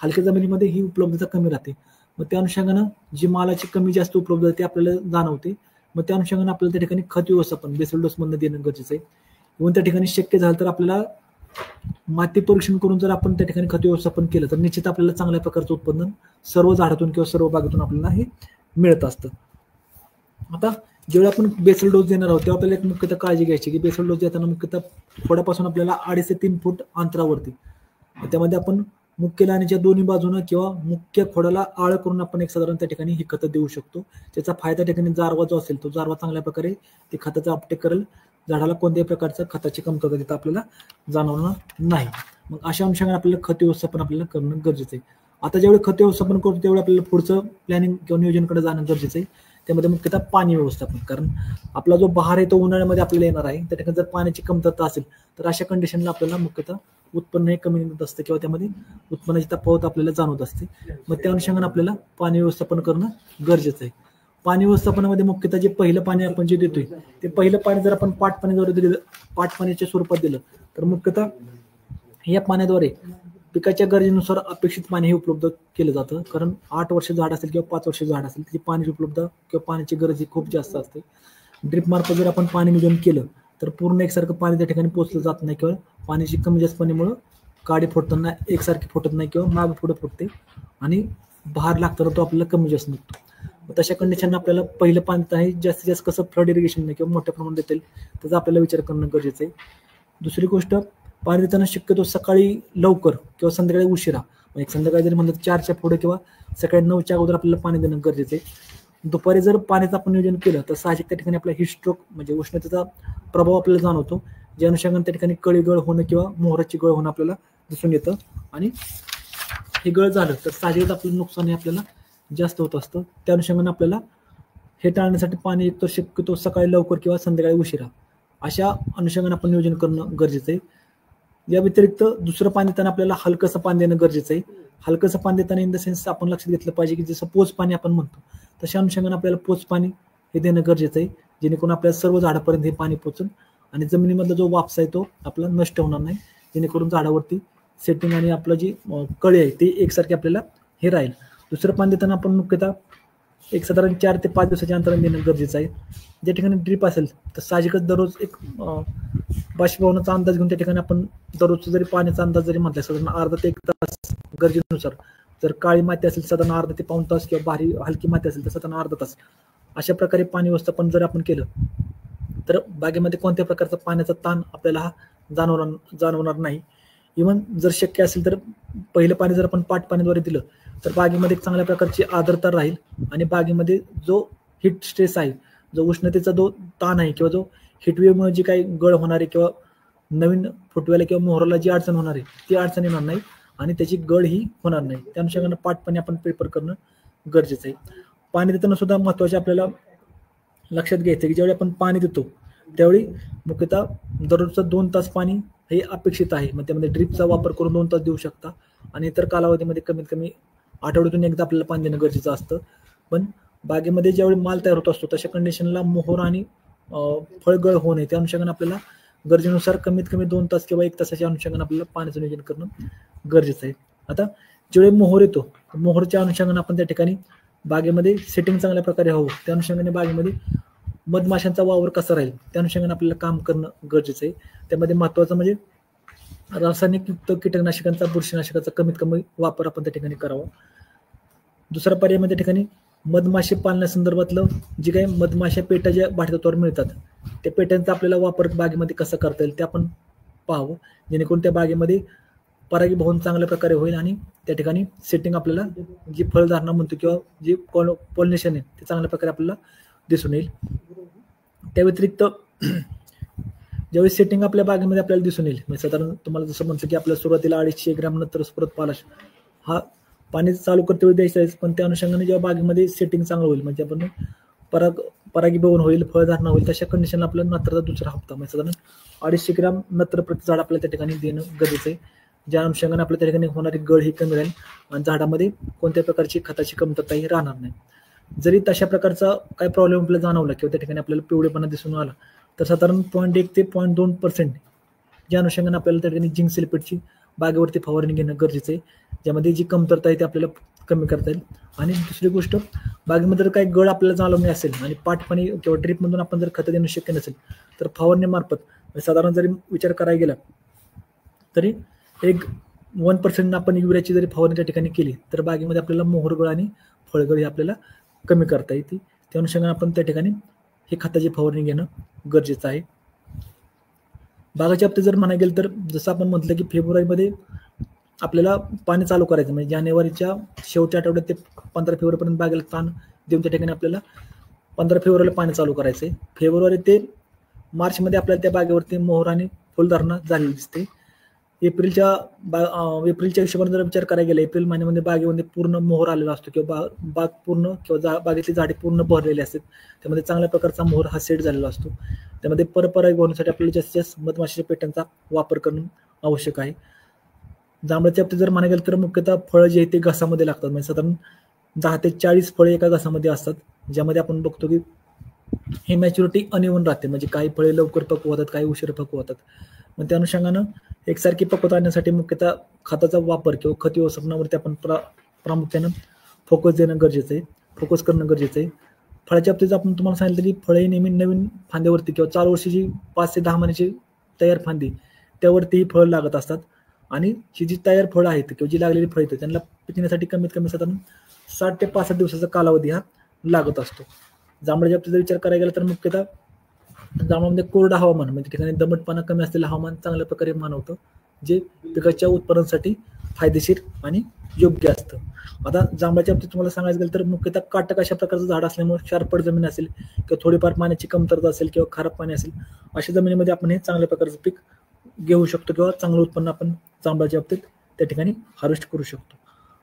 हलक्या जमिनीमध्ये ही उपलब्धता कमी राहते. मग त्या अनुषंगानं जी मालाची कमी जास्त उपलब्धता ती आपल्याला जाणवते. मग त्या अनुषंगानं आपल्याला त्या ठिकाणी खत व्यवस्थापन बेसल डोस मधनं देणं गरजेचं आहे. इव्हन त्या ठिकाणी शक्य झालं तर आपल्याला माती परीक्षण करून जर आपण त्या ठिकाणी खत व्यवस्थापन केलं तर निश्चित आपल्याला चांगल्या प्रकारचं उत्पादन सर्व झाडातून किंवा सर्व बागेतून आपल्याला हे मिळत असतं. आता जेव्हा आपण बेसल डोस देणार आहोत तेव्हा आपल्याला एक मुख्यतः काळजी घ्यायची की बेसल डोस देताना मुख्यतः खोडापासून आपल्याला 2.5 ते 3 फूट अंतरावरती त्यामध्ये आपण मुख्य लाईनीच्या दोन्ही बाजूनं किंवा मुख्य खोडाला आळ करून आपण एक साधारण त्या ठिकाणी ही खतं देऊ शकतो. त्याचा फायदा त्या ठिकाणी जारवा जो असेल तो जारवा चांगल्या प्रकारे ते खताचा अपटेक करेल, झाडाला कोणत्याही प्रकारचं खताची कमतरता तिथं आपल्याला जाणवणार नाही. मग अशा अनुषंगाने आपल्याला खत व्यवस्थापन आपल्याला करणं गरजेचं आहे. आता ज्यावेळी खत व्यवस्थापन करतो त्यावेळी आपल्याला पुढचं प्लॅनिंग किंवा नियोजनकडे जाणं गरजेचं आहे. त्यामध्ये मुख्यतः पाणी व्यवस्थापन, कारण आपला जो बहार आहे तो उन्हाळ्यामध्ये आपल्याला येणार आहे, त्या ठिकाणी जर पाण्याची कमतरता असेल तर अशा कंडिशनला आपल्याला मुख्यतः उत्पन्न हे कमी निघत असतं किंवा त्यामध्ये उत्पन्नाची तफावत आपल्याला जाणवत असते. मग त्या अनुषंगाने आपल्याला पाणी व्यवस्थापन करणं गरजेचं आहे. पाणी व्यवस्थापनामध्ये मुख्यतः जे पहिलं पाणी आपण जे देतोय ते पहिलं पाणी जर आपण पाटपाण्याद्वारे दिलं, पाटपाण्याच्या स्वरूपात दिलं तर मुख्यतः या पाण्याद्वारे पिकाच्या गरजेनुसार अपेक्षित पाणी हे उपलब्ध केलं जातं. कारण 8 वर्ष झाड असेल किंवा 5 वर्ष झाड असेल त्याची पाण्याची उपलब्धता किंवा पाण्याची गरज ही खूप जास्त असते. ड्रिप मार्फत जर आपण पाणी नियोजन केलं तर पूर्ण एकसारखं पाणी त्या ठिकाणी पोचलं जात नाही किंवा पाण्याची कमी जास्त पाण्यामुळं काडी फुटताना एकसारखी फुटत नाही किंवा माग पुढे फुटते आणि बहार लागताना तो आपल्याला कमी जास्त निघतो. तशा कंडिशन आपल्याला पहिलं पाणी आहे जास्तीत जास्त कसं फ्लड इरिगेशन किंवा मोठ्या प्रमाणात देता येईल त्याचा आपल्याला विचार करणं गरजेचं आहे. दुसरी गोष्ट, पाणी देताना शक्यतो सकाळी लवकर किंवा संध्याकाळी उशिरा, म्हणजे संध्याकाळी जरी म्हणलं 4च्या पुढे किंवा सकाळी 9च्या अगोदर आपल्याला पाणी देणं गरजेचं आहे. दुपारी जर पाण्याचं आपण नियोजन केलं तर साहजिक त्या ठिकाणी आपला हिटस्ट्रोक म्हणजे उष्णतेचा प्रभाव आपल्याला जाणवतो, ज्या अनुषंगाने त्या ठिकाणी कळी गळ होणं किंवा मोहराची गळ होणं आपल्याला दिसून येतं. आणि हे गळ झालं तर साहजिकच आपलं नुकसान हे आपल्याला जास्त होत असतं. त्या अनुषंगाने आपल्याला हे टाळण्यासाठी पाणी एकतर शक्यतो सकाळी लवकर किंवा संध्याकाळी उशिरा अशा अनुषंगाने आपण नियोजन करणं गरजेचं आहे. या व्यतिरिक्त दुसरं पाणी देताना आपल्याला हलकंसं पाणी देणं गरजेचं आहे. हलकंसं पाणी देताना इन द सेन्स आपण लक्षात घेतलं पाहिजे की जसं पोच पाणी आपण म्हणतो तशा अनुषंगाने आपल्याला पोच पाणी हे देणं गरजेचं आहे, जेणेकरून आपल्या सर्व झाडापर्यंत हे पाणी पोचेल आणि जमिनीमधला जो वापसा आहे तो आपला नष्ट होणार नाही, जेणेकरून झाडावरती सेटिंग आणि आपलं जी कळी आहे ते एकसारखे आपल्याला हे राहील. दुसरं पाणी देताना आपण मुख्यतः एक साधारण 4 ते 5 दिवसाच्या अंतराने देणं गरजेचं आहे. ज्या ठिकाणी ड्रीप असेल तर साहजिकच दररोज एक बाष्पीभवनाचा अंदाज घेऊन त्या ठिकाणी आपण दररोजचा जरी पाण्याचा अंदाज जरी म्हटला साधारण अर्धा ते 1 तास गरजेनुसार, जर काळी माती असेल साधारण अर्धा ते पाऊण तास किंवा भारी हलकी माती असेल तर साधारण अर्धा तास, अशा प्रकारे पाणी व्यवस्थापन जर आपण केलं तर बागेमध्ये कोणत्या प्रकारचा पाण्याचा ताण आपल्याला हा जाणवणार नाही. इव्हन जर शक्य असेल तर पहिलं पाणी जर आपण पाट पाण्याद्वारे दिलं तर बागेमध्ये एक चांगल्या प्रकारची आर्द्रता राहील आणि बागेमध्ये जो हिट स्ट्रेस आहे, जो उष्णतेचा जो ताण आहे किंवा जो हिटवेव्हमुळे जी काही गळ होणार आहे किंवा नवीन फुटव्याला किंवा मोहराला जी अडचण होणार आहे ती अडचण येणार नाही आणि त्याची गळ ही होणार नाही. त्या अनुषंगाने पाटपाणी आपण प्रिफर करणं गरजेचं आहे. पाणी देताना सुद्धा महत्त्वाचे आपल्याला लक्षात घ्यायचं की ज्यावेळी आपण पाणी देतो त्यावेळी मुख्यतः दररोजचं 2 तास पाणी हे अपेक्षित आहे. मग त्यामध्ये ड्रिपचा वापर करून 2 तास देऊ शकता आणि इतर कालावधीमध्ये कमीत कमी आठवड्यातून एकदा आपल्याला पाणी देणं गरजेचं असतं. पण बागेमध्ये ज्यावेळी माल तयार होत असतो तशा कंडिशनला मोहर आणि फळगळ होऊ नये त्या अनुषंगाने आपल्याला गरजेनुसार कमीत कमी 2 तास किंवा 1 तासाच्या अनुषंगाने आपल्याला पाण्याचं नियोजन करणं गरजेचं आहे. आता ज्यावेळी मोहर येतो मोहरच्या अनुषंगाने आपण त्या ठिकाणी बागेमध्ये सेटिंग चांगल्या प्रकारे हवं त्या अनुषंगाने बागेमध्ये मधमाशांचा वावर कसा राहील त्या अनुषंगाने आपल्याला काम करणं गरजेचं आहे. त्यामध्ये महत्त्वाचं म्हणजे रासायनिक युक्त कीटकनाशकांचा बुरशीनाशकाचा कमीत कमी वापर आपण त्या ठिकाणी करावा. दुसरा पर्याय म्हणजे त्या ठिकाणी मधमाशी पालण्यासंदर्भातलं जे काही मधमाशा पेट्या ज्या भाडेतत्वावर मिळतात त्या पेट्यांचा आपल्याला वापर बागेमध्ये कसा करता येईल ते आपण पाहावं, जेणेकरून त्या बागेमध्ये परागीभवन चांगल्या प्रकारे होईल आणि त्या ठिकाणी सेटिंग आपल्याला जी फळधारणा म्हणतो किंवा जी पॉलिनेशन आहे ते चांगल्या प्रकारे आपल्याला दिसून येईल. त्या व्यतिरिक्त ज्यावेळी सेटिंग आपल्या बागेमध्ये आपल्याला दिसून येईल म्हणजे साधारण तुम्हाला जसं म्हणतो की आपल्याला सुरुवातीला 250 ग्रॅम नंतर परत पालाश हा पाणी चालू करते वेळी द्यायचं आहे, पण त्या अनुषंगाने जेव्हा बागेमध्ये सेटिंग चांगलं होईल म्हणजे आपण परागीभवन होईल फळधारणा होईल तशा कंडिशनला आपल्याला नत्राचा दुसरा हप्ता म्हणजे साधारण 250 ग्रॅम नत्र प्रति झाड आपल्याला त्या ठिकाणी देणं गरजेचं आहे, ज्या अनुषंगाने आपल्या त्या ठिकाणी होणारी गळ ही कमी राहील आणि झाडामध्ये कोणत्या प्रकारची खताची कमतरताही राहणार नाही. जरी तशा प्रकारचा काही प्रॉब्लेम आपल्याला जाणवला किंवा त्या ठिकाणी आपल्याला पिवळेपणा दिसून आला तर साधारण 0.1 ते 0.2% ज्या अनुषंगाने आपल्याला त्या ठिकाणी झिंक सल्फेटची बागेवरती फवारणी घेणं गरजेचं आहे, ज्यामध्ये जी कमतरता आहे ती आपल्याला कमी करता येईल. आणि दुसरी गोष्ट बागेमध्ये जर काही गळ आपल्याला जाणवणे असेल आणि पाटपाणी किंवा ड्रीपमधून आपण जर खतं देणं शक्य नसेल तर फवारणीमार्फत साधारण जरी विचार करायला गेला तरी एक 1% आपण युरियाची जरी फवारणी त्या ठिकाणी केली तर बागेमध्ये आपल्याला मोहरगळ आणि फळगळ ही आपल्याला कमी करता येते. त्या अनुषंगाने आपण त्या ठिकाणी हे खताची फवारणी घेणं गरजेचं आहे. बागाच्या बाबतीत जर म्हणायला गेलं तर जसं आपण म्हटलं की फेब्रुवारीमध्ये आपल्याला पाणी चालू करायचं म्हणजे जानेवारीच्या शेवटच्या आठवड्यात ते 15 फेब्रुवारीपर्यंत बागेला ताण देऊन त्या ठिकाणी आपल्याला 15 फेब्रुवारीला पाणी चालू करायचं आहे. फेब्रुवारी ते मार्चमध्ये आपल्याला त्या बागेवरती मोहर आणि फुलधारणा झालेली दिसते. एप्रिलच्या हिशोबाने जर विचार करायला गेला एप्रिल महिन्यामध्ये बागेमध्ये पूर्ण मोहर आलेला असतो किंवा बाग पूर्ण किंवा बागेतली झाडे पूर्ण भरलेली असतात, त्यामध्ये चांगल्या प्रकारचा मोहर हा सेट झालेला असतो. त्यामध्ये परपराग होण्यासाठी आपल्याला जास्तीत जास्त मधमाशीच्या पेट्यांचा वापर करणं आवश्यक आहे. जांभळाच्या बाबतीत जर म्हणायला गेलं तर मुख्यतः फळं जे आहे ते घासामध्ये लागतात म्हणजे साधारण 10 ते 40 फळे एका घासामध्ये असतात, ज्यामध्ये आपण बघतो की ही मॅच्युरिटी अनइव्हन राहते म्हणजे काही फळे लवकर पक्व होतात काही उशीर पक्व होतात. मग त्या अनुषंगानं एकसारखी पक्वता आणण्यासाठी मुख्यतः खताचा वापर किंवा खत व्यवस्थापनावरती आपण प्रामुख्यानं फोकस देणं गरजेचं आहे, फोकस करणं गरजेचं आहे. फळाच्या बाबतीत आपण तुम्हाला सांगितलं की फळे नेहमी नवीन फांद्यावरती किंवा चालू वर्षीची 5 ते 10 महिन्याची तयार फांदी त्यावरती ही फळं लागत असतात आणि ही जी तयार फळं आहेत किंवा जी लागलेली फळं आहेत त्यांना पिकण्यासाठी कमीत कमी साधारण 60 ते 65 दिवसाचा कालावधी हा लागत असतो. जांभळाच्या बाबतीत जर विचार करायला गेला तर मुख्यतः जांभळामध्ये कोरडं हवामान म्हणजे ठिकाणी दमटपणा कमी असलेलं हवामान चांगल्या प्रकारे मानवतं, जे पिकाच्या उत्पादनासाठी फायदेशीर आणि योग्य असतं. आता जांभळाच्या बाबतीत तुम्हाला सांगायचं गेलं तर मुख्यतः काटक अशा प्रकारचं झाड असल्यामुळे शारपट जमीन असेल किंवा थोडीफार पाण्याची कमतरता असेल किंवा खराब पाणी असेल अशा जमिनीमध्ये आपण हे चांगल्या प्रकारचं पीक घेऊ शकतो किंवा चांगलं उत्पन्न आपण जांभळाच्या बाबतीत त्या ठिकाणी हार्वेस्ट करू शकतो.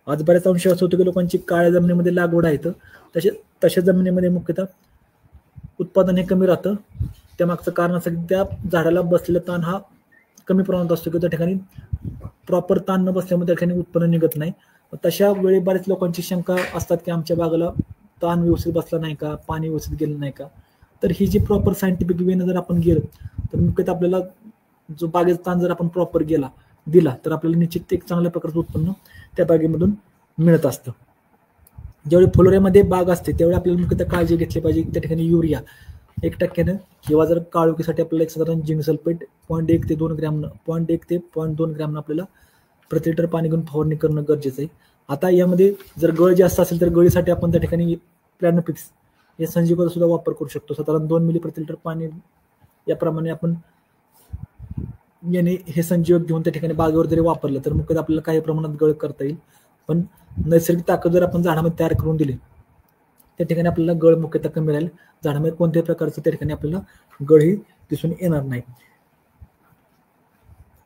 आज बऱ्याच अंश असं होतं की लोकांची काळ्या जमिनीमध्ये लागवड आहे, तशा जमिनीमध्ये मुख्यतः उत्पादन हे कमी राहतं. त्यामागचं कारण असं की त्या झाडाला बसलेला ताण हा कमी प्रमाणात असतो किंवा त्या ठिकाणी प्रॉपर ताण न बसल्यामुळे त्या ठिकाणी उत्पन्न निघत नाही. तशा वेळी बऱ्याच लोकांची शंका असतात की आमच्या बागेला ताण व्यवस्थित बसला नाही का, पाणी व्यवस्थित गेलं नाही का. तर ही जी प्रॉपर सायंटिफिक वेनं जर आपण गेलो तर मुख्यतः आपल्याला जो बागेचा ताण जर आपण प्रॉपर दिला तर आपल्याला निश्चित एक चांगल्या प्रकारचं उत्पन्न त्या बागेमधून मिळत असतं. ज्यावेळी फुलोऱ्यामध्ये बाग असते त्यावेळी आपल्याला मुख्यतः काळजी घेतली पाहिजे. त्या ठिकाणी युरिया 1% किंवा जर काळोखीसाठी आपल्याला एक साधारण झिंक सल्फेट 0.1 ते 2 ग्रॅम 0.1 ते 0.2 ग्रॅम आपल्याला प्रति लिटर पाणी घेऊन फवारणी करणं गरजेचं आहे. आता यामध्ये जर गळ जास्त असेल तर गळीसाठी आपण त्या ठिकाणी प्लॅनोफिक्स या संजीवकाचा सुद्धा वापर करू शकतो. साधारण 2 मिली प्रति लिटर पाणी याप्रमाणे आपण याने हे संजीवक घेऊन त्या ठिकाणी बागेवर जरी वापरलं तर मुख्यतः आपल्याला काही प्रमाणात गळ करता येईल. पण नैसर्गिक ताकद जर आपण झाडामध्ये तयार करून दिली त्या ठिकाणी आपल्याला गळ मुख्यतः कमी राहील. झाडामध्ये कोणत्याही प्रकारचं त्या ठिकाणी आपल्याला गळही दिसून येणार नाही.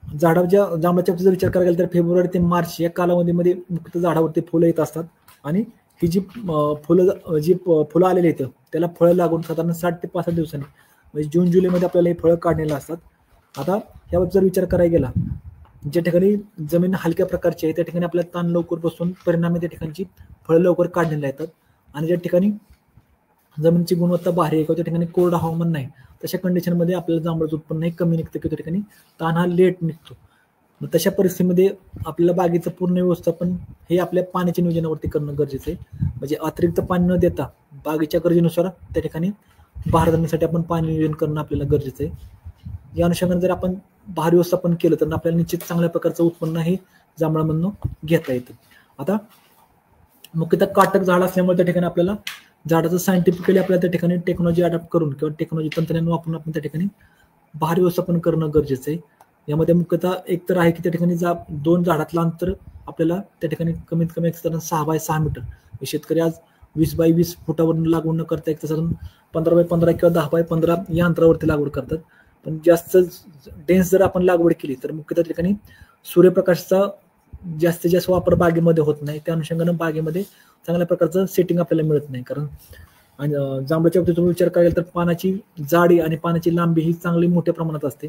जांभळाच्या जर विचार करायला गेला तर फेब्रुवारी ते मार्च या कालावधीमध्ये मुख्यतः झाडावरती फुलं येत असतात आणि ही जी फुलं आलेली आहेत त्याला फळं लागून साधारण 60 ते 65 दिवसांनी म्हणजे जून जुलैमध्ये आपल्याला ही फळं काढलेली असतात. आता याबाबत जर विचार करायला गेला ज्या ठिकाणी जमीन हलक्या प्रकारची आहे त्या ठिकाणी आपल्याला ताण लवकर बसून परिणामी त्या ठिकाणची फळं लवकर काढलेली येतात आणि ज्या ठिकाणी जमिनीची गुणवत्ता भारी आहे किंवा त्या ठिकाणी कोरडं हवामान नाही तशा कंडिशनमध्ये आपल्याला जांभळाचं उत्पन्न हे कमी निघतं किंवा त्या ठिकाणी ताण हा लेट निघतो. मग तशा परिस्थितीमध्ये आपल्याला बागेचं पूर्ण व्यवस्थापन हे आपल्या पाण्याच्या नियोजनावरती करणं गरजेचं आहे. म्हणजे अतिरिक्त पाणी न देता बागेच्या गरजेनुसार त्या ठिकाणी बहार धरण्यासाठी आपण पाणी नियोजन करणं आपल्याला गरजेचं आहे. या अनुषंगाने जर आपण बहार व्यवस्थापन केलं तर आपल्याला निश्चित चांगल्या प्रकारचं उत्पन्न हे जांभळामधनं घेता येतं. आता मुख्यतः काटक झाड असल्यामुळे त्या ठिकाणी आपल्याला झाडाचं सायंटिफिकली आपल्याला त्या ठिकाणी टेक्नॉलॉजी अडॅप्ट करून किंवा टेक्नॉलॉजी तंत्रज्ञान वापरून आपण त्या ठिकाणी बहार व्यवस्थापन करणं गरजेचं आहे. यामध्ये मुख्यतः एक तर आहे की त्या ठिकाणी 2 झाडातलं अंतर आपल्याला त्या ठिकाणी कमीत कमी एक साधारण 6 बाय 6 मीटर. शेतकरी आज 20 बाय 20 फुटावरून लागवड न करता एक साधारण 15 बाय 15 किंवा 10 बाय 15 या अंतरावरती लागवड करतात. पण जास्त डेन्स जर आपण लागवड केली तर मुख्यतः त्या ठिकाणी सूर्यप्रकाशाचा जास्तीत जास्त वापर बागेमध्ये होत नाही. त्या अनुषंगाने बागेमध्ये चांगल्या प्रकारचं सेटिंग आपल्याला मिळत नाही. कारण जांभळाच्या बाबतीत तुम्ही विचार कराल तर पानाची जाडी आणि पानाची लांबी ही चांगली मोठ्या प्रमाणात असते.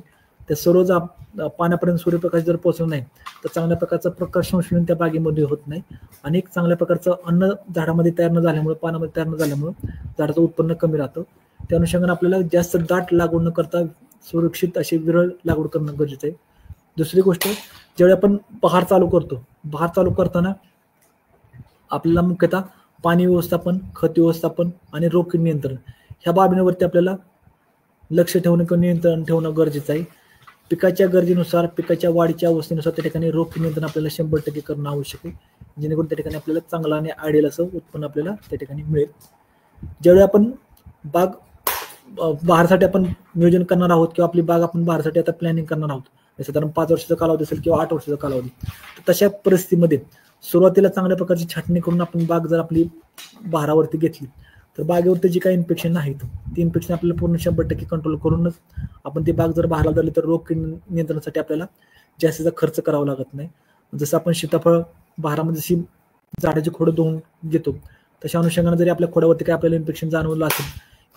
त्या सर्व पाण्यापर्यंत सूर्यप्रकाश जर पोहोचला नाही तर चांगल्या प्रकारचं प्रकाश संश्लेषण त्या बागेमध्ये होत नाही आणि एक चांगल्या प्रकारचं अन्न झाडामध्ये तयार न झाल्यामुळे पानामध्ये तयार न झाल्यामुळे झाडाचं उत्पन्न कमी राहतं. त्या अनुषंगाने आपल्याला जास्त दाट लागवड न करता सुरक्षित अशी विरळ लागवड करणं गरजेचं आहे. दुसरी गोष्ट ज्यावेळी आपण बहार चालू करताना आपल्याला मुख्यतः पाणी व्यवस्थापन, खत व्यवस्थापन आणि रोग नियंत्रण ह्या बाबींवरती आपल्याला लक्ष ठेवणं किंवा नियंत्रण ठेवणं गरजेचं आहे. पिकाच्या गरजेनुसार पिकाच्या वाढीच्या अवस्थेनुसार त्या ठिकाणी रोग नियंत्रण आपल्याला 100% करणं आवश्यक आहे जेणेकरून त्या ठिकाणी आपल्याला चांगलं आणि आयडियल असं उत्पन्न आपल्याला त्या ठिकाणी मिळेल. ज्यावेळी आपण बाग बहारसाठी आपण नियोजन करणार आहोत किंवा आपली बाग आपण बहारसाठी आता प्लॅनिंग करणार आहोत साधारण 5 वर्षाचा कालावधी असेल किंवा 8 वर्षाचा कालावधी तर तशा परिस्थितीमध्ये सुरुवातीला चांगल्या प्रकारची छाटणी करून आपण बाग जर आपली बहारावरती घेतली तर बागेवरती जी काही इन्फेक्शन आहेत ती इन्फेक्शन आपल्याला पूर्ण 100% कंट्रोल करूनच आपण ती बाग जर बहारला धरली तर रोग नियंत्रणासाठी आपल्याला जास्तीचा खर्च करावा लागत नाही. जसं आपण सीताफळ बहारामध्ये जशी झाडाची खोडं धुवून घेतो तशा अनुषंगाने जरी आपल्या खोडावरती काही आपल्याला इन्फेक्शन जाणवलं असेल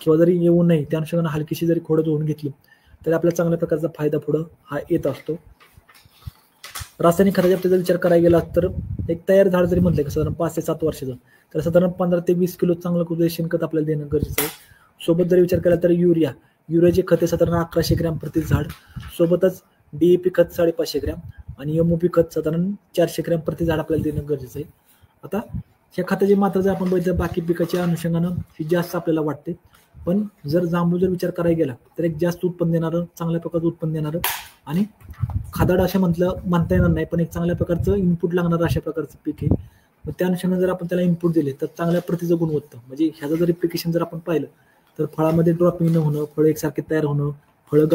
किंवा जरी येऊ नये त्या अनुषंगाने हलकीशी जरी खोडं धुवून घेतली तरी आपल्याला चांगल्या प्रकारचा फायदा पुढं हा येत असतो. रासायनिक खताच्या बाबतीत जर विचार करायला गेला तर एक तयार झाड जरी म्हटलं की साधारण 5 ते 7 वर्षाचं तर साधारण 15 ते 20 किलो चांगलं कुठे शेणखत आपल्याला देणं गरजेचं आहे. सोबत जर विचार केला तर युरियाचे खते साधारण 1100 ग्रॅम प्रति झाड, सोबतच DAP खत 550 ग्रॅम आणि MOP खत साधारण 400 ग्रॅम प्रति झाड आपल्याला देणं गरजेचं आहे. आता ह्या खताची मात्रा जर आपण बघितलं बाकी पिकाच्या अनुषंगानं ही जास्त आपल्याला वाटते, पण जर जांभूळ जर विचार करायला गेला तर एक जास्त उत्पन्न देणारं चांगल्या प्रकारचं उत्पन्न देणारं आणि खादाड असं म्हणता येणार नाही पण एक चांगल्या प्रकारचं इनपुट लागणारं अशा प्रकारचं पीक आहे. मग त्या अनुषंगाने जर आपण त्याला इनपुट दिले तर चांगल्या प्रतीचं गुणवत्ता, म्हणजे ह्याचं जर रिप्लिकेशन जर आपण पाहिलं तर फळामध्ये ड्रॉपिंग न होणं, फळं एकसारखे तयार होणं, फळं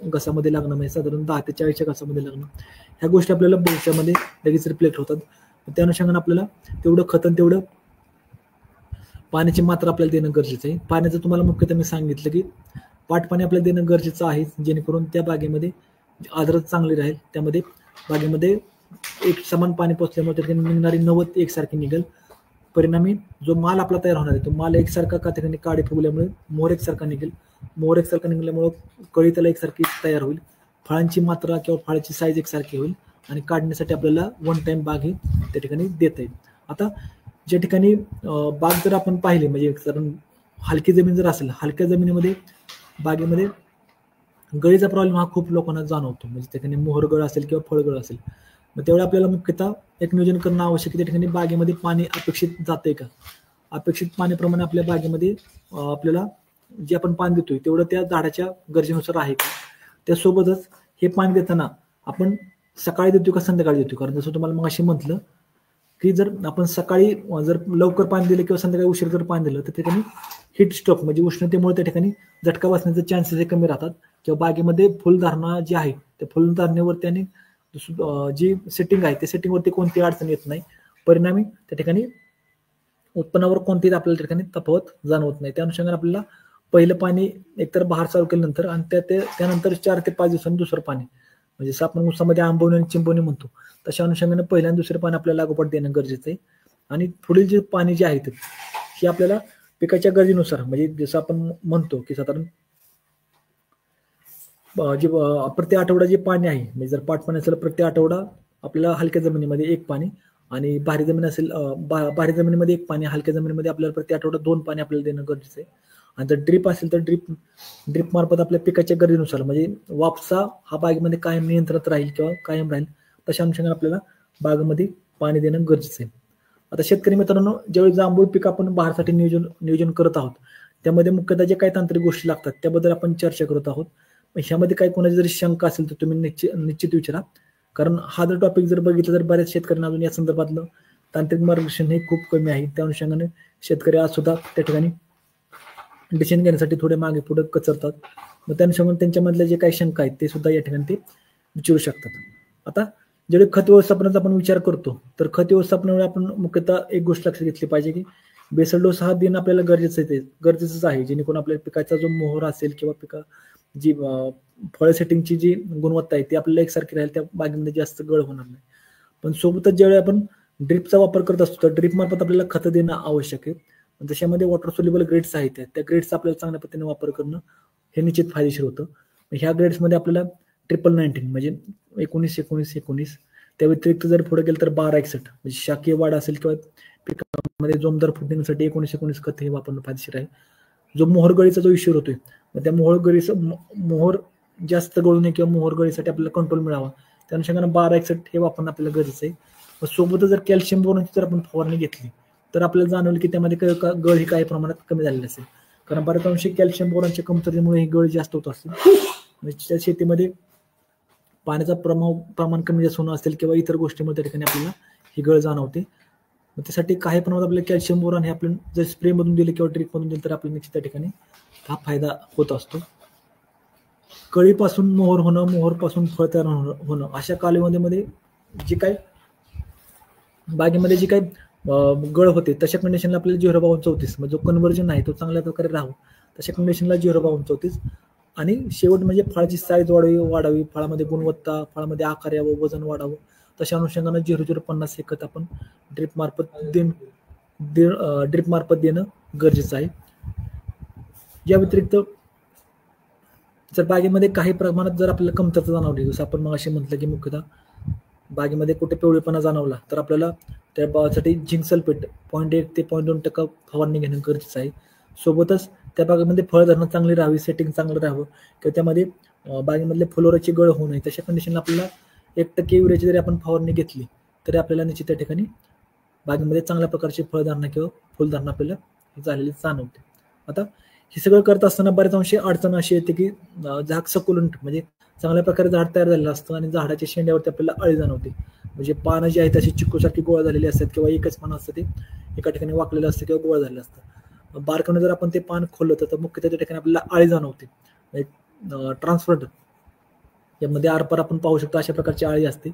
घसामध्ये लागणं, म्हणजे साधारण 10 ते 40च्या घसामध्ये लागणं, ह्या गोष्टी आपल्याला भविष्यामध्ये लगेच रिफ्लेक्ट होतात. त्या अनुषंगाने आपल्याला तेवढं खत तेवढं पाण्याची मात्रा आपल्याला देणं गरजेचं आहे. पाण्याचं तुम्हाला मुख्यतः मी सांगितलं की पाणी आपल्याला देणं गरजेचं आहे, जेणेकरून त्या बागेमध्ये आर्द्रता चांगली राहील. त्यामध्ये बागेमध्ये एक समान पाणी पोचल्यामुळे त्या ठिकाणी निघणारी नवत एकसारखी निघेल. परिणामी जो माल आपला तयार होणार आहे तो माल एकसारखा का ठिकाणी काडी फुगल्यामुळे मोहर एकसारखा निघेल. मोहर एकसारखा निघाल्यामुळे कळी त्याला एकसारखी तयार होईल. फळांची मात्रा किंवा फळाची साईज एकसारखी होईल आणि काढण्यासाठी आपल्याला वन टाइम बाग ही त्या ठिकाणी देता येईल. आता ज्या ठिकाणी बाग जर आपण पाहिले, म्हणजे कारण हलकी जमीन जर असेल, हलक्या जमिनीमध्ये बागेमध्ये गळीचा प्रॉब्लेम हा खूप लोकांना जाणवतो, म्हणजे त्या ठिकाणी मोहरगळ असेल किंवा फळगळ असेल. मग तेवढं आपल्याला मुख्यतः एक नियोजन करणं आवश्यक आहे. त्या ठिकाणी बागेमध्ये पाणी अपेक्षित जातंय का, अपेक्षित पाण्याप्रमाणे आपल्या बागेमध्ये आपल्याला जे आपण पाणी देतोय तेवढं त्या झाडाच्या गरजेनुसार आहे का. त्यासोबतच हे पाणी देताना आपण सकाळी देतो का संध्याकाळी देतो, कारण जसं तुम्हाला मग अशी म्हटलं की जर आपण सकाळी जर लवकर पाणी दिलं किंवा संध्याकाळी उशीर जर पाणी दिलं तर त्या ठिकाणी हीट स्ट्रोक म्हणजे उष्णतेमुळे त्या ठिकाणी झटका बसण्याचे चान्सेस हे कमी राहतात, किंवा बागेमध्ये फुलधारणा जी आहे त्या फुलधारणेवरती आणि जी सेटिंग आहे त्या सेटिंगवरती कोणतीही अडचण येत नाही. परिणामी त्या ठिकाणी उत्पन्नावर कोणतीही आपल्याला ठिकाणी तफावत जाणवत नाही. त्या अनुषंगाने आपल्याला पहिलं पाणी एकतर बहार चालू केल्यानंतर आणि त्यानंतर 4 ते 5 दिवसांनी दुसरं पाणी, म्हणजे जसं आपण ऊसामध्ये आंबवणी आणि चिंबवणी म्हणतो तशा अनुषंगाने पहिल्या आणि दुसरे पाणी आपल्याला लागोपाठ देणं गरजेचं आहे. आणि पुढील जे पाणी जे आहे हे आपल्याला पिकाच्या गरजेनुसार, म्हणजे जसं आपण म्हणतो की साधारण जे प्रति आठवडा जे पाणी आहे, म्हणजे जर पाट पाणी असेल प्रति आठवडा आपल्याला हलक्या जमिनीमध्ये 1 पाणी, आणि भारी जमीन असेल भारी जमिनीमध्ये 1 पाणी, हलक्या जमिनीमध्ये आपल्याला प्रति आठवडा 2 पाणी आपल्याला देणं गरजेचं आहे. आणि जर ड्रीप असेल तर ड्रीप मार्फत आपल्या पिकाच्या गरजेनुसार, म्हणजे वापसा हा बागेमध्ये कायम नियंत्रणात राहील किंवा कायम राहील तशा अनुषंगाने आपल्याला बागेमध्ये पाणी देणं गरजेचं आहे. आता शेतकरी मित्रांनो, ज्यावेळी जांभूळ पीक आपण बहारसाठी नियोजन करत आहोत त्यामध्ये मुख्यतः जे काही तांत्रिक गोष्टी लागतात त्याबद्दल आपण चर्चा करत आहोत. ह्यामध्ये काही कोणाची जरी शंका असेल तर तुम्ही निश्चित विचारा, कारण हा जर टॉपिक जर बघितलं तर बऱ्याच शेतकऱ्यांना अजून या संदर्भातलं तांत्रिक मार्गदर्शन हे खूप कमी आहे. त्या अनुषंगाने शेतकरी आज सुद्धा त्या ठिकाणी डिसिजन घेण्यासाठी थोडे मागे पुढे कचरतात. मग त्या अनुषंगाने त्यांच्यामधले जे काही शंका आहेत ते सुद्धा या ठिकाणी ते विचारू शकतात. आता ज्यावेळी खत व्यवस्थापनाचा आपण विचार करतो तर खत व्यवस्थापनामुळे आपण मुख्यतः एक गोष्ट लक्षात घेतली पाहिजे की बेसल डोस हा देणं आपल्याला गरजेचंच आहे, जेणेकरून आपल्या पिकाचा जो मोहर असेल किंवा जी फळ सेटिंगची जी गुणवत्ता आहे ती आपल्याला एकसारखी राहील, त्या बागेमध्ये जास्त गळ होणार नाही. पण सोबतच ज्यावेळी आपण ड्रीपचा वापर करत असतो तर ड्रीप मार्फत आपल्याला खतं देणं आवश्यक आहे. जशामध्ये वॉटर सोल्युबल ग्रेड्स आहेत त्या ग्रेड्सचा आपल्याला चांगल्या पद्धतीने वापर करणं हे निश्चित फायदेशीर होतं. ह्या ग्रेड्समध्ये आपल्याला 1919 म्हणजे 19-19-19, त्या व्यतिरिक्त जर पुढे गेलं तर 1261 म्हणजे शाकीय वाढ असेल किंवा पिकामध्ये जोमदार फुटण्यासाठी 19-19 खत हे वापरणं फायदेशीर आहे. जो मोहरगळीचा जो इश्यू होतोय मग त्या मोहर जास्त गळू नये किंवा मोहरगळीसाठी आपल्याला कंट्रोल मिळावा त्या अनुषंगाने 1261 हे वापरणं आपल्याला गरजेचं आहे. सोबतच जर कॅल्शियम बोरॉनची जर आपण फवारणी घेतली तर आपल्याला जाणवलं की त्यामध्ये गळ ही काही प्रमाणात कमी झालेली असेल, कारण बऱ्याच अंशी कॅल्शियम बोरॉनच्या कमतरतेमुळे ही गळ जास्त होत असते. म्हणजे त्या शेतीमध्ये पाण्याचा प्रमाण कमी जास्त होणं असेल किंवा इतर गोष्टीमुळे त्या ठिकाणी आपल्याला ही गळ जाणवते. त्यासाठी काही प्रमाणात आपल्याला कॅल्शियम बोरॉन हे आपण जर स्प्रे मधून दिले किंवा ड्रिप मधून दिले तर आपल्याला निश्चित त्या ठिकाणी हा फायदा होत असतो. कळीपासून मोहर होणं, मोहरपासून फळ तयार होणं अशा कालावधीमध्ये जे काही बागेमध्ये जी काही गळ होते तशा कंडिशनला आपल्याला 0.34 म्हणजे जो कन्व्हर्जन आहे तो चांगल्या प्रकारे राहावं तशा कंडिशनला 0.34. आणि शेवट म्हणजे फळाची साईज वाढावी, फळामध्ये गुणवत्ता, फळामध्ये आकार यावं, वजन वाढावं तशा अनुषंगानं 0.050 हे खत आपण ड्रिप मार्फत देणं गरजेचं आहे. या व्यतिरिक्त जर बागेमध्ये काही प्रमाणात जर आपल्याला कमतरता जाणवली, जसं आपण मग असे म्हटलं की मुख्यतः बागेमध्ये कुठे पिवळेपणा जाणवला तर आपल्याला त्या बागेसाठी झिंक सल्फेट 0.1 ते 0.2% फवारणी घेणं गरजेचं आहे. सोबतच त्या बागेमध्ये फळधारणा चांगली राहावी, सेटिंग चांगलं राहावं किंवा त्यामध्ये बागेमधले फुलोराची गळ होऊ नये तशा कंडिशनला आपल्याला 1% युरियाची जरी आपण फवारणी घेतली तरी आपल्याला निश्चित त्या ठिकाणी बागेमध्ये चांगल्या प्रकारची फळधारणा किंवा फुलधारणा आपल्याला झालेली जाणवते. आता हे सगळं करत असताना बऱ्याच अंशी अडचण अशी येते की झाक सकुलंट म्हणजे चांगल्या प्रकारे झाड तयार झालेलं असतं आणि झाडाच्या शेंड्यावरती आपल्याला अळी जाणवते. म्हणजे पानं जी आहेत अशी चिक्कूसारखी गोळा झालेली असतात किंवा एकच पान असतं ते एका ठिकाणी वाकलेलं असतं किंवा गोळा झालेलं असतं. बारकाईने जर आपण ते पान खोललं तर मुख्य त्या ठिकाणी आपल्याला आळी जाणवते. ट्रान्सफरंट यामध्ये आरपार आपण पाहू शकतो अशा प्रकारची आळी असते.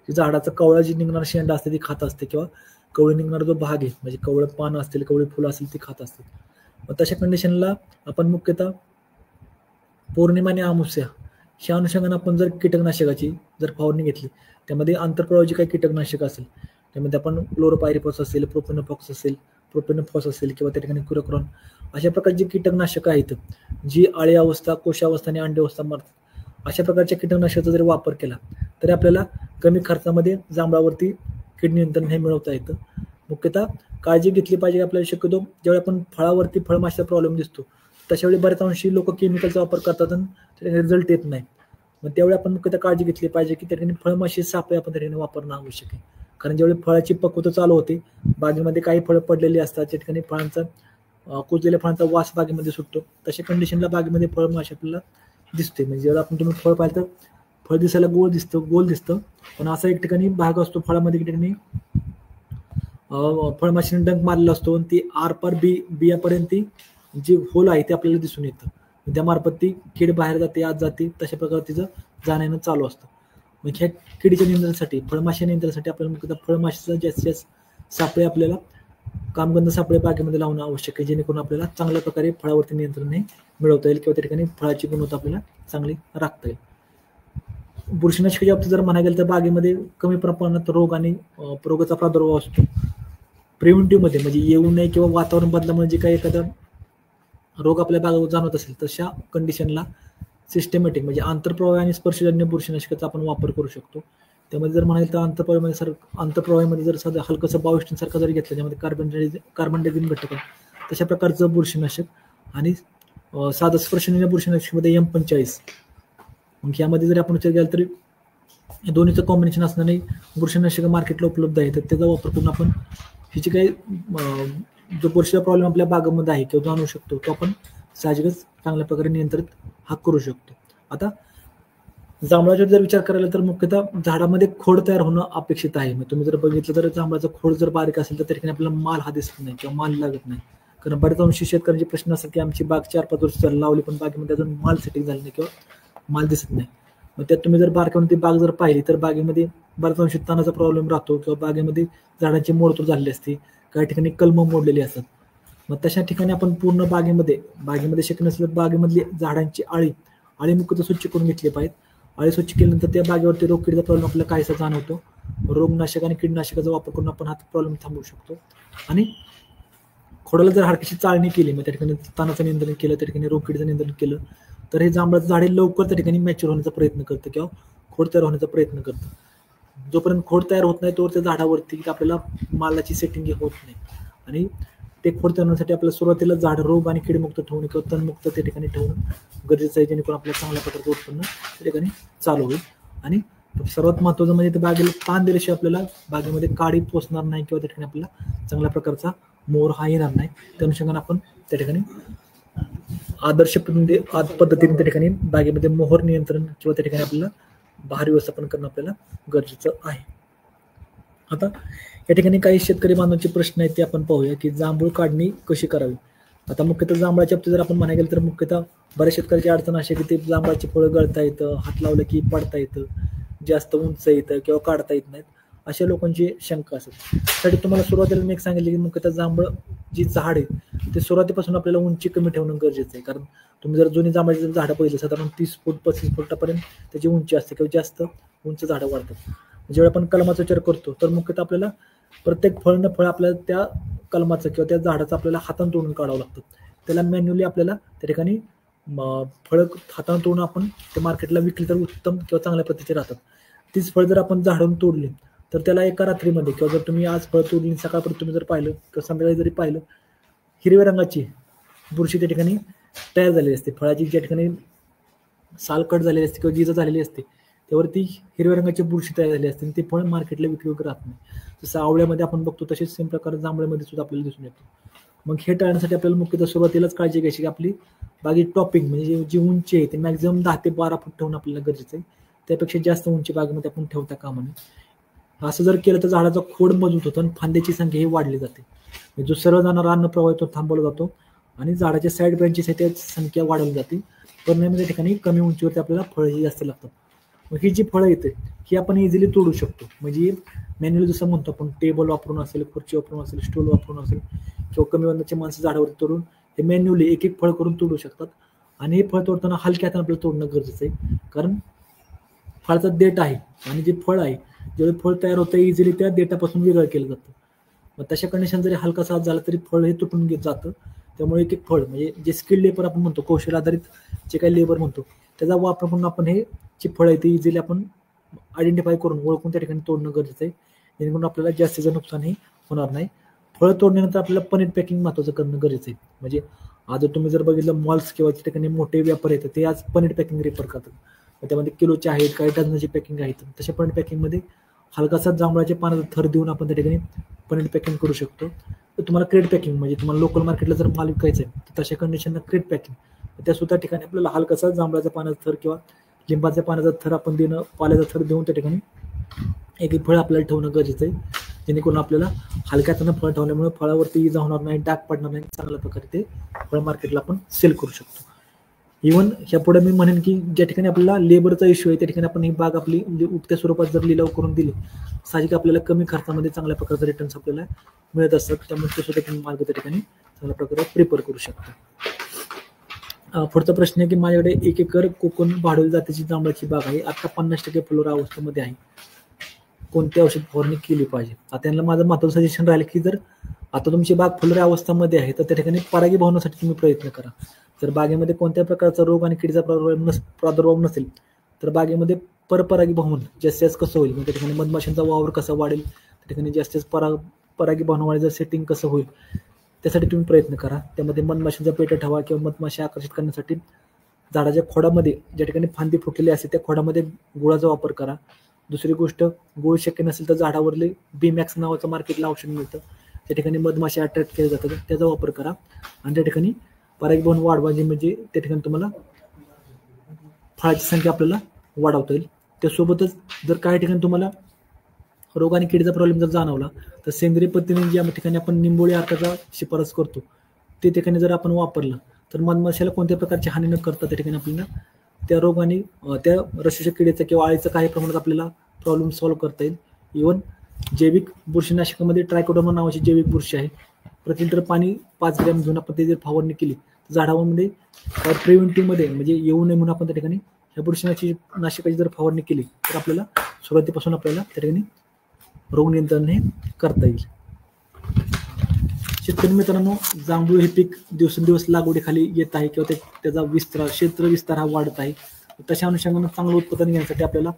झाडाचं कवळं जी निघणार शेंडा असते ती खात असते किंवा कवळी निघणारा जो भाग आहे म्हणजे कवळं पान असतील कवळी फुलं असतील ती खात असतील. मग तशा कंडिशनला आपण मुख्यतः पौर्णिमा आणि अमावस्या ह्या अनुषंगाने आपण जर कीटकनाशकाची जर फवारणी घेतली त्यामध्ये आंतरप्रवाह जी काही कीटकनाशक असेल त्यामध्ये आपण क्लोरोपायरिफॉस असेल, प्रोपेनोफॉक्स असेल, प्रोपेनोफॉस असेल किंवा त्या ठिकाणी क्युरोक्रॉन अशा प्रकारची कीटकनाशकं आहेत जी आळी अवस्था, कोशावस्था आणि अंडी अवस्था मारतात. अशा प्रकारच्या कीटकनाशकाचा जर वापर केला तरी आपल्याला कमी खर्चामध्ये जांभळावरती कीड नियंत्रण हे मिळवता येतं. मुख्यतः काळजी घेतली पाहिजे. आपल्याला शक्यतो ज्यावेळी आपण फळावरती फळमाशीचा प्रॉब्लेम दिसतो तशावेळी बऱ्याच अंशी लोक केमिकलचा वापर करतात आणि रिझल्ट येत नाही. मग त्यावेळी आपण मुख्यतः काळजी घेतली पाहिजे की त्या ठिकाणी फळमाशी सापळे आपण त्या ठिकाणी वापरणं आवश्यक आहे. कारण ज्यावेळी फळाची पक्वता चालू होते बागेमध्ये काही फळं पडलेली असतात त्या ठिकाणी फळांचा कुजलेल्या फळांचा वास बागेमध्ये सुटतो. तशा कंडिशनला बागेमध्ये फळमाशी आपल्याला दिसते. म्हणजे जेव्हा आपण तुम्ही फळ पाहिलं तर फळ दिसायला गोल दिसतं पण असा एक ठिकाणी भाग असतो फळामध्ये की ठिकाणी फळमाशीने डंक मारलेला असतो आणि ती आरपार बियापर्यंत ती जी होल आहे ते आपल्याला दिसून येतं. त्यामार्फत ती कीड बाहेर जाते आत जाते तशा प्रकारे तिचं जाणं चालू असतं. मग ह्या किडीच्या नियंत्रणासाठी फळमाशी नियंत्रणासाठी आपल्याला मुख्यतः फळमाशीचा जास्तीत जास्त सापळे आपल्याला कामगंध सापळे बागेमध्ये लावणं आवश्यक आहे जेणेकरून आपल्याला चांगल्या प्रकारे फळावरती नियंत्रण हे मिळवता येईल किंवा त्या ठिकाणी फळाची गुणवत्ता आपल्याला चांगली राखता येईल. बुरशीनाशकाच्या बाबतीत जर म्हणायला गेलं तर बागेमध्ये कमी प्रमाणात रोग आणि रोगाचा प्रादुर्भाव असतो. प्रिव्हेंटिव्हमध्ये म्हणजे येऊ नये किंवा वातावरण बदलामुळे जे काही एखादा रोग आपल्या बागेवर जाणवत असेल तशा कंडिशनला सिस्टमॅटिक म्हणजे आंतरप्रवाह आणि स्पर्शजन्य बुरशीनाशकाचा आपण वापर करू शकतो. त्यामध्ये जर म्हणाल तर आंतरप्रवाहामध्ये जर साधं हलकंसं बायोस्टिन सारखं जरी घेतलं त्यामध्ये कार्बन डायझिन घटक आहे तशा प्रकारचं बुरशीनाशक आणि साधं स्पर्शजन्य बुरशीनाशकमध्ये M45. मग यामध्ये जरी आपण विचार केला तरी दोन्हीचं कॉम्बिनेशन असणारे बुरशीनाशक मार्केटला उपलब्ध आहे तर त्याचा वापर करून आपण हिची काही जो बुरशीचा प्रॉब्लेम आपल्या बागेमध्ये आहे किंवा जाणू शकतो तो आपण साहजिकच चांगल्या प्रकारे नियंत्रित करू शकतो. आता जांभळाचा जर विचार करायला तर मुख्यतः झाडामध्ये खोड तयार होणं अपेक्षित आहे. मग तुम्ही जर बघितलं तर जांभळाचा खोड जर बारीक असेल तर त्या ठिकाणी आपल्याला माल हा दिसत नाही किंवा माल लागत नाही. कारण बऱ्याच अंशी शेतकऱ्यांचे प्रश्न असतात की आमची बाग 4-5 वर्ष लावली पण बागेमध्ये अजून माल सेटिंग झाली नाही किंवा माल दिसत नाही. मग त्यात तुम्ही जर बारकाईमध्ये बाग जर पाहिली तर बागेमध्ये बऱ्याच अंशी तानाचा प्रॉब्लेम राहतो किंवा बागेमध्ये झाडांची मोडतोड झालेली असते, काही ठिकाणी कलम मोडलेली असतात. मग तशा ठिकाणी आपण पूर्ण बागेमध्ये शक्य नसेल तर बागेमधली झाडांची आळी मुख्यतः स्वच्छ करून घेतली पाहिजे. आळी स्वच्छ केल्यानंतर त्या बागेवरती रोगकीडचा प्रॉब्लेम आपल्याला काहीसा जाणवतो. रोगनाशक आणि कीडनाशकाचा वापर करून आपण हा प्रॉब्लेम थांबवू शकतो. आणि खोडाला जर हलकीशी चाळणी केली मग त्या ठिकाणी तानाचं नियंत्रण केलं त्या ठिकाणी रोगकीडचं नियंत्रण केलं तर हे जांभळाचं झाड लवकर त्या ठिकाणी मॅच्युअर होण्याचा प्रयत्न करतं किंवा खोड तयार होण्याचा प्रयत्न करतं. जोपर्यंत खोड तयार होत नाही तोवर त्या झाडावरती आपल्याला मालाची सेटिंग होत नाही. आणि ते खोड तयार होण्यासाठी आपल्याला सुरुवातीला झाड रोग आणि कीडमुक्त ठेवणं किंवा तणमुक्त त्या ठिकाणी ठेवणं गरजेचं आहे जेणेकरून आपल्याला चांगल्या प्रकारचं उत्पन्न त्या ठिकाणी चालू होईल. आणि सर्वात महत्त्वाचं म्हणजे ते बागेला ताण दिल्याशिवाय आपल्याला बागेमध्ये काडी पोचणार नाही किंवा त्या ठिकाणी आपल्याला चांगल्या प्रकारचा मोर हा येणार नाही. त्या अनुषंगाने आपण त्या ठिकाणी आदर्श पद्धतीने त्या ठिकाणी बागेमध्ये मोहर नियंत्रण किंवा त्या ठिकाणी आपल्याला बहार व्यवस्थापन करणं आपल्याला गरजेचं आहे. आता या ठिकाणी काही शेतकरी बांधवांचे प्रश्न आहेत ते आपण पाहूया की जांभूळ काढणी कशी करावी. आता मुख्यतः जांभळाच्या बाबतीत जर आपण म्हणायला गेलं तर मुख्यतः बऱ्याच शेतकऱ्याची अडचण अशी की ते जांभळाची फळं गळता येतं, हात लावलं की पडता येतं, जास्त उंच येतं किंवा काढता येत नाहीत अशा लोकांची शंका असतात. त्यासाठी तुम्हाला सुरुवातीला मी एक सांगितले की मुख्यतः जांभळ जी झाड आहे ते सुरुवातीपासून आपल्याला उंची कमी ठेवणं गरजेचं आहे. कारण तुम्ही जर जुनी जांभळाची झाडं पाहिजे साधारण 30 फूट 35 फुटापर्यंत त्याची उंची असते किंवा जास्त उंच झाडं वाढतात. जेव्हा आपण कलमाचा विचार करतो तर मुख्यतः आपल्याला प्रत्येक फळ न फळ आपल्याला त्या कलमाचं किंवा त्या झाडाचं आपल्याला हातानं तोडून काढावं लागतं. त्याला मॅन्युअली आपल्याला त्या ठिकाणी फळं हातानं तोडून आपण ते मार्केटला विकली तर उत्तम किंवा चांगल्या पद्धतीचे राहतात. तीच फळ जर आपण झाडून तोडली तर त्याला एका रात्रीमध्ये किंवा जर तुम्ही आज फळ तोडली सकाळपर्यंत तुम्ही जर पाहिलं किंवा संध्याकाळी जरी पाहिलं हिरव्या रंगाची बुरशी त्या ठिकाणी तयार झालेली असते. फळाची ज्या ठिकाणी साल कट झालेली असते किंवा जिजा झालेली असते त्यावरती हिरव्या रंगाची बुरशी तयार झाली असते आणि ते फळ मार्केटला विक्री वगैरे राहत नाही. जसं आवळ्यामध्ये आपण बघतो तसेच सेम प्रकारे जांभळ्यामध्ये सुद्धा आपल्याला दिसून येतो. मग हे टाळण्यासाठी आपल्याला मुख्यतः सुरुवातीलाच काळजी घ्यायची की आपली बागेत टॉपिंग म्हणजे जी उंची आहे ती मॅक्झिमम 10 ते 12 फूट ठेवणं आपल्याला गरजेचं आहे. त्यापेक्षा जास्त उंची बागेमध्ये आपण ठेवता कामा नये. असं जर केलं तर झाडाचा खोड मजबूत होतो आणि फांद्याची संख्या ही वाढली जाते. जो सरळ जाणारा अन्न प्रवाह तो थांबवला जातो आणि झाडाच्या साईड ब्रँचेस आहे त्याची संख्या वाढवली जाते. परिणामी त्या ठिकाणी कमी उंचीवरती आपल्याला फळंही जास्त लागतात. मग ही जी फळं येते ही आपण इझिली तोडू शकतो. म्हणजे मॅन्युअली जसं म्हणतो आपण टेबल वापरून असेल, खुर्ची वापरून असेल, स्टूल वापरून असेल किंवा कमी वजनाची माणसं झाडावरती तोडून हे मॅन्युअली एक एक फळ करून तोडू शकतात. आणि हे फळ तोडताना हलक्या हाताने आपल्याला तोडणं गरजेचं आहे. कारण फळाचा देठ आहे आणि जे फळ आहे जेवढे फळ तयार होतं इझिली त्या देठापासून वेगळं केलं जातं. मग तशा कंडिशन जरी हलकासा हात झाला तरी फळ हे तुटून जातं. त्यामुळे एक एक फळ म्हणजे जे स्किल लेबर आपण म्हणतो, कौशल आधारित जे काही लेबर म्हणतो त्याचा वापर करून आपण हे जी फळं आहे ती इझिली आपण आयडेंटिफाय करून ओळखून त्या ठिकाणी तोडणं गरजेचं आहे. जेणेकरून आपल्याला जास्तीचं नुकसानही होणार नाही. फळं तोडल्यानंतर आपल्याला पनीर पॅकिंग महत्त्वाचं करणं गरजेचं आहे. म्हणजे आज तुम्ही जर बघितलं मॉल्स किंवा त्या ठिकाणी मोठे व्यापारी आहेत ते आज पनीर पॅकिंग रेफर करतात. त्यामध्ये किलोचे आहेत, काही डझनाची पॅकिंग आहेत. तशा पनीर पॅकिंगमध्ये हलकासा जांभळाच्या पानाचा थर देऊन आपण त्या ठिकाणी पनीर पॅकिंग करू शकतो. तर तुम्हाला क्रेट पॅकिंग म्हणजे तुम्हाला लोकल मार्केटला जर माल विकायचा आहे तर तशा कंडिशनला क्रेट पॅकिंग त्या सुद्धा ठिकाणी आपल्याला हलकासा जांभळाच्या पानाचा थर किंवा लिंबाच्या पानाचा थर आपण देणं, पाल्याचा थर देऊन त्या ठिकाणी एक एक फळ आपल्याला ठेवणं गरजेचं आहे. जेणेकरून आपल्याला हलक्या हातानं फळ ठेवल्यामुळे फळावरती इजा होणार नाही, डाग पडणार नाही, चांगल्या प्रकारे ते फळ मार्केटला आपण सेल करू शकतो. इव्हन ह्यापुढे मी म्हणेन की ज्या ठिकाणी आपल्याला लेबरचा इश्यू आहे त्या ठिकाणी आपण ही बाग आपली म्हणजे उगत्या स्वरूपात जर लिलाव करून दिली साहजिक आपल्याला कमी खर्चामध्ये चांगल्या प्रकारचे रिटर्न्स आपल्याला मिळत असतात. त्यामुळे ते सुद्धा तुम्ही मार्ग त्या ठिकाणी चांगल्या प्रकारे प्रिपेअर करू शकता. पुढचा प्रश्न आहे की माझ्याकडे 1 एकर कोकण भाडोली जातीची जांभळाची बाग आहे. आता 50% फुलोरा अवस्थेमध्ये आहे. कोणती औषध फवारणी केली पाहिजे? आता त्यांना माझं महत्त्वाचं सजेशन राहिलं की जर आता तुमची बाग फुलोरा अवस्थेमध्ये आहे तर त्या ठिकाणी परागी भवनासाठी तुम्ही प्रयत्न करा. जर बागेमध्ये कोणत्याही प्रकारचा रोग आणि किडीचा प्रादुर्भाव नसेल तर बागेमध्ये परपरागी भवन जास्तीत जास्त कसं होईल, म्हणजे त्या ठिकाणी मधमाशांचा वावर कसा वाढेल, त्या ठिकाणी जास्तीत परागी भवनवाढीचं सेटिंग कसं होईल त्यासाठी तुम्ही प्रयत्न करा. त्यामध्ये मधमाशांचा पेटा ठेवा किंवा मधमाशा आकर्षित करण्यासाठी झाडाच्या खोडामध्ये ज्या ठिकाणी फांदी फुटलेली असते त्या खोडामध्ये गुळाचा वापर करा. दुसरी गोष्ट, गुळ शक्य नसेल तर झाडावरले बीमॅक्स नावाचं मार्केटला औषध मिळतं, त्या ठिकाणी मधमाशा अट्रॅक्ट केले जातात, त्याचा वापर करा आणि त्या ठिकाणी परागीभवन वाढवायचे म्हणजे त्या ठिकाणी तुम्हाला फळाची संख्या आपल्याला वाढवता येईल. त्यासोबतच जर काही ठिकाणी तुम्हाला रोग आणि किडीचा प्रॉब्लेम जर जाणवला तर सेंद्रिय पद्धतीने ज्या ठिकाणी आपण निंबोळी अर्काचा शिफारस करतो ते ठिकाणी जर आपण वापरलं तर मधमाशाला कोणत्या प्रकारची हानी न करता त्या ठिकाणी आपल्याला त्या रोग आणि त्या रशीच्या किडीचा किंवा आळीचा काही प्रमाणात आपल्याला प्रॉब्लेम सॉल्व्ह करता येईल. इव्हन जैविक बुरशीनाशकामध्ये ट्रायकोडर्मा नावाची जैविक बुरशी आहे. प्रति लिटर पाणी 5 ग्रॅम घेऊन आपण ते जर फवारणी केली तर झाडामध्ये प्रिव्हेंटिव्हमध्ये म्हणजे येऊ नये म्हणून आपण त्या ठिकाणी ह्या बुरशीनाशकाची जर फवारणी केली तर आपल्याला सुरुवातीपासून आपल्याला त्या ठिकाणी रोग नियंत्रण हे करता येईल. शेतकरी मित्रांनो, जांभूळ हे पीक दिवसेंदिवस लागवडीखाली येत आहे किंवा त्याचा क्षेत्र विस्तार हा वाढत आहे. तशा अनुषंगाने चांगलं उत्पादन घेण्यासाठी आपल्याला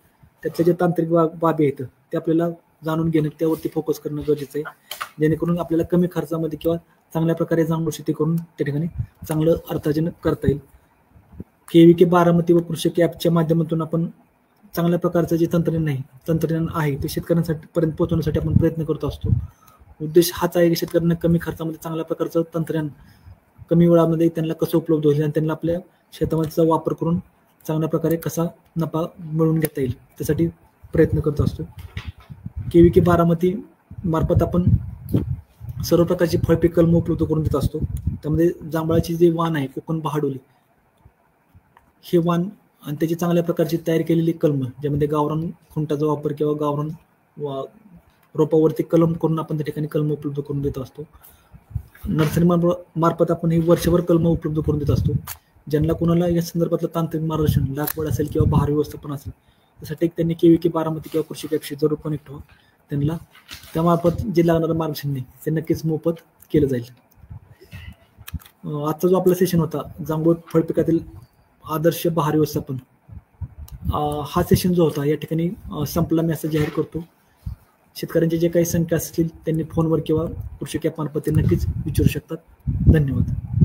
त्यातले जे तांत्रिक बाबी आहेत ते आपल्याला जाणून घेणं, त्यावरती फोकस करणं गरजेचं आहे. जेणेकरून आपल्याला कमी खर्चामध्ये किंवा चांगल्या प्रकारे जांभूळ शेती करून त्या ठिकाणी चांगलं अर्थार्जन करता येईल. KVK बारामती व कृषी ॲपच्या माध्यमातून आपण चांगल्या प्रकारचं जे तंत्रज्ञान आहे ते शेतकऱ्यांसाठी पर्यंत पोहोचवण्यासाठी आपण प्रयत्न करत असतो. उद्देश हाच आहे की शेतकऱ्यांना कमी खर्चामध्ये चांगल्या प्रकारचं तंत्रज्ञान कमी वेळामध्ये त्यांना कसं उपलब्ध होईल आणि त्यांना आपल्या शेतामध्येचा वापर करून चांगल्या प्रकारे कसा नफा मिळवून घेता येईल त्यासाठी प्रयत्न करत असतो. KVK बारामती मार्फत आपण सर्व प्रकारची फळपीक कलम उपलब्ध करून देत असतो. त्यामध्ये जांभळाची जे वाण आहे कोकण भाडोली हे वाण आणि त्याची चांगल्या प्रकारची तयार केलेली कलम ज्यामध्ये गावरान खुंटाचा वापर किंवा गावरान रोपावरती कलम करून आपण त्या ठिकाणी कलम उपलब्ध करून देत असतो. नर्सरी मार्फत आपण ही वर्षभर कलम उपलब्ध करून देत असतो. ज्यांना कोणाला या संदर्भातलं तांत्रिक मार्गदर्शन लागवड असेल किंवा बहार व्यवस्थापन असेल त्यासाठी त्यांनी KVK बारामती किंवा कृषी ॲपशी जरूर कनेक्ट व्हा. त्यांना त्यामार्फत जे लागणारं मार्गदर्शन नाही ते नक्कीच मोफत केलं जाईल. आजचा जो आपला सेशन होता जांभूळ फळपिकातील आदर्श बहार व्यवस्थापन हा सेशन जो होता या ठिकाणी संपला मी असं जाहीर करतो. शेतकऱ्यांचे जे काही शंका असतील त्यांनी फोनवर किंवा कृषी ॲप मार्फत ते नक्कीच विचारू शकतात. धन्यवाद.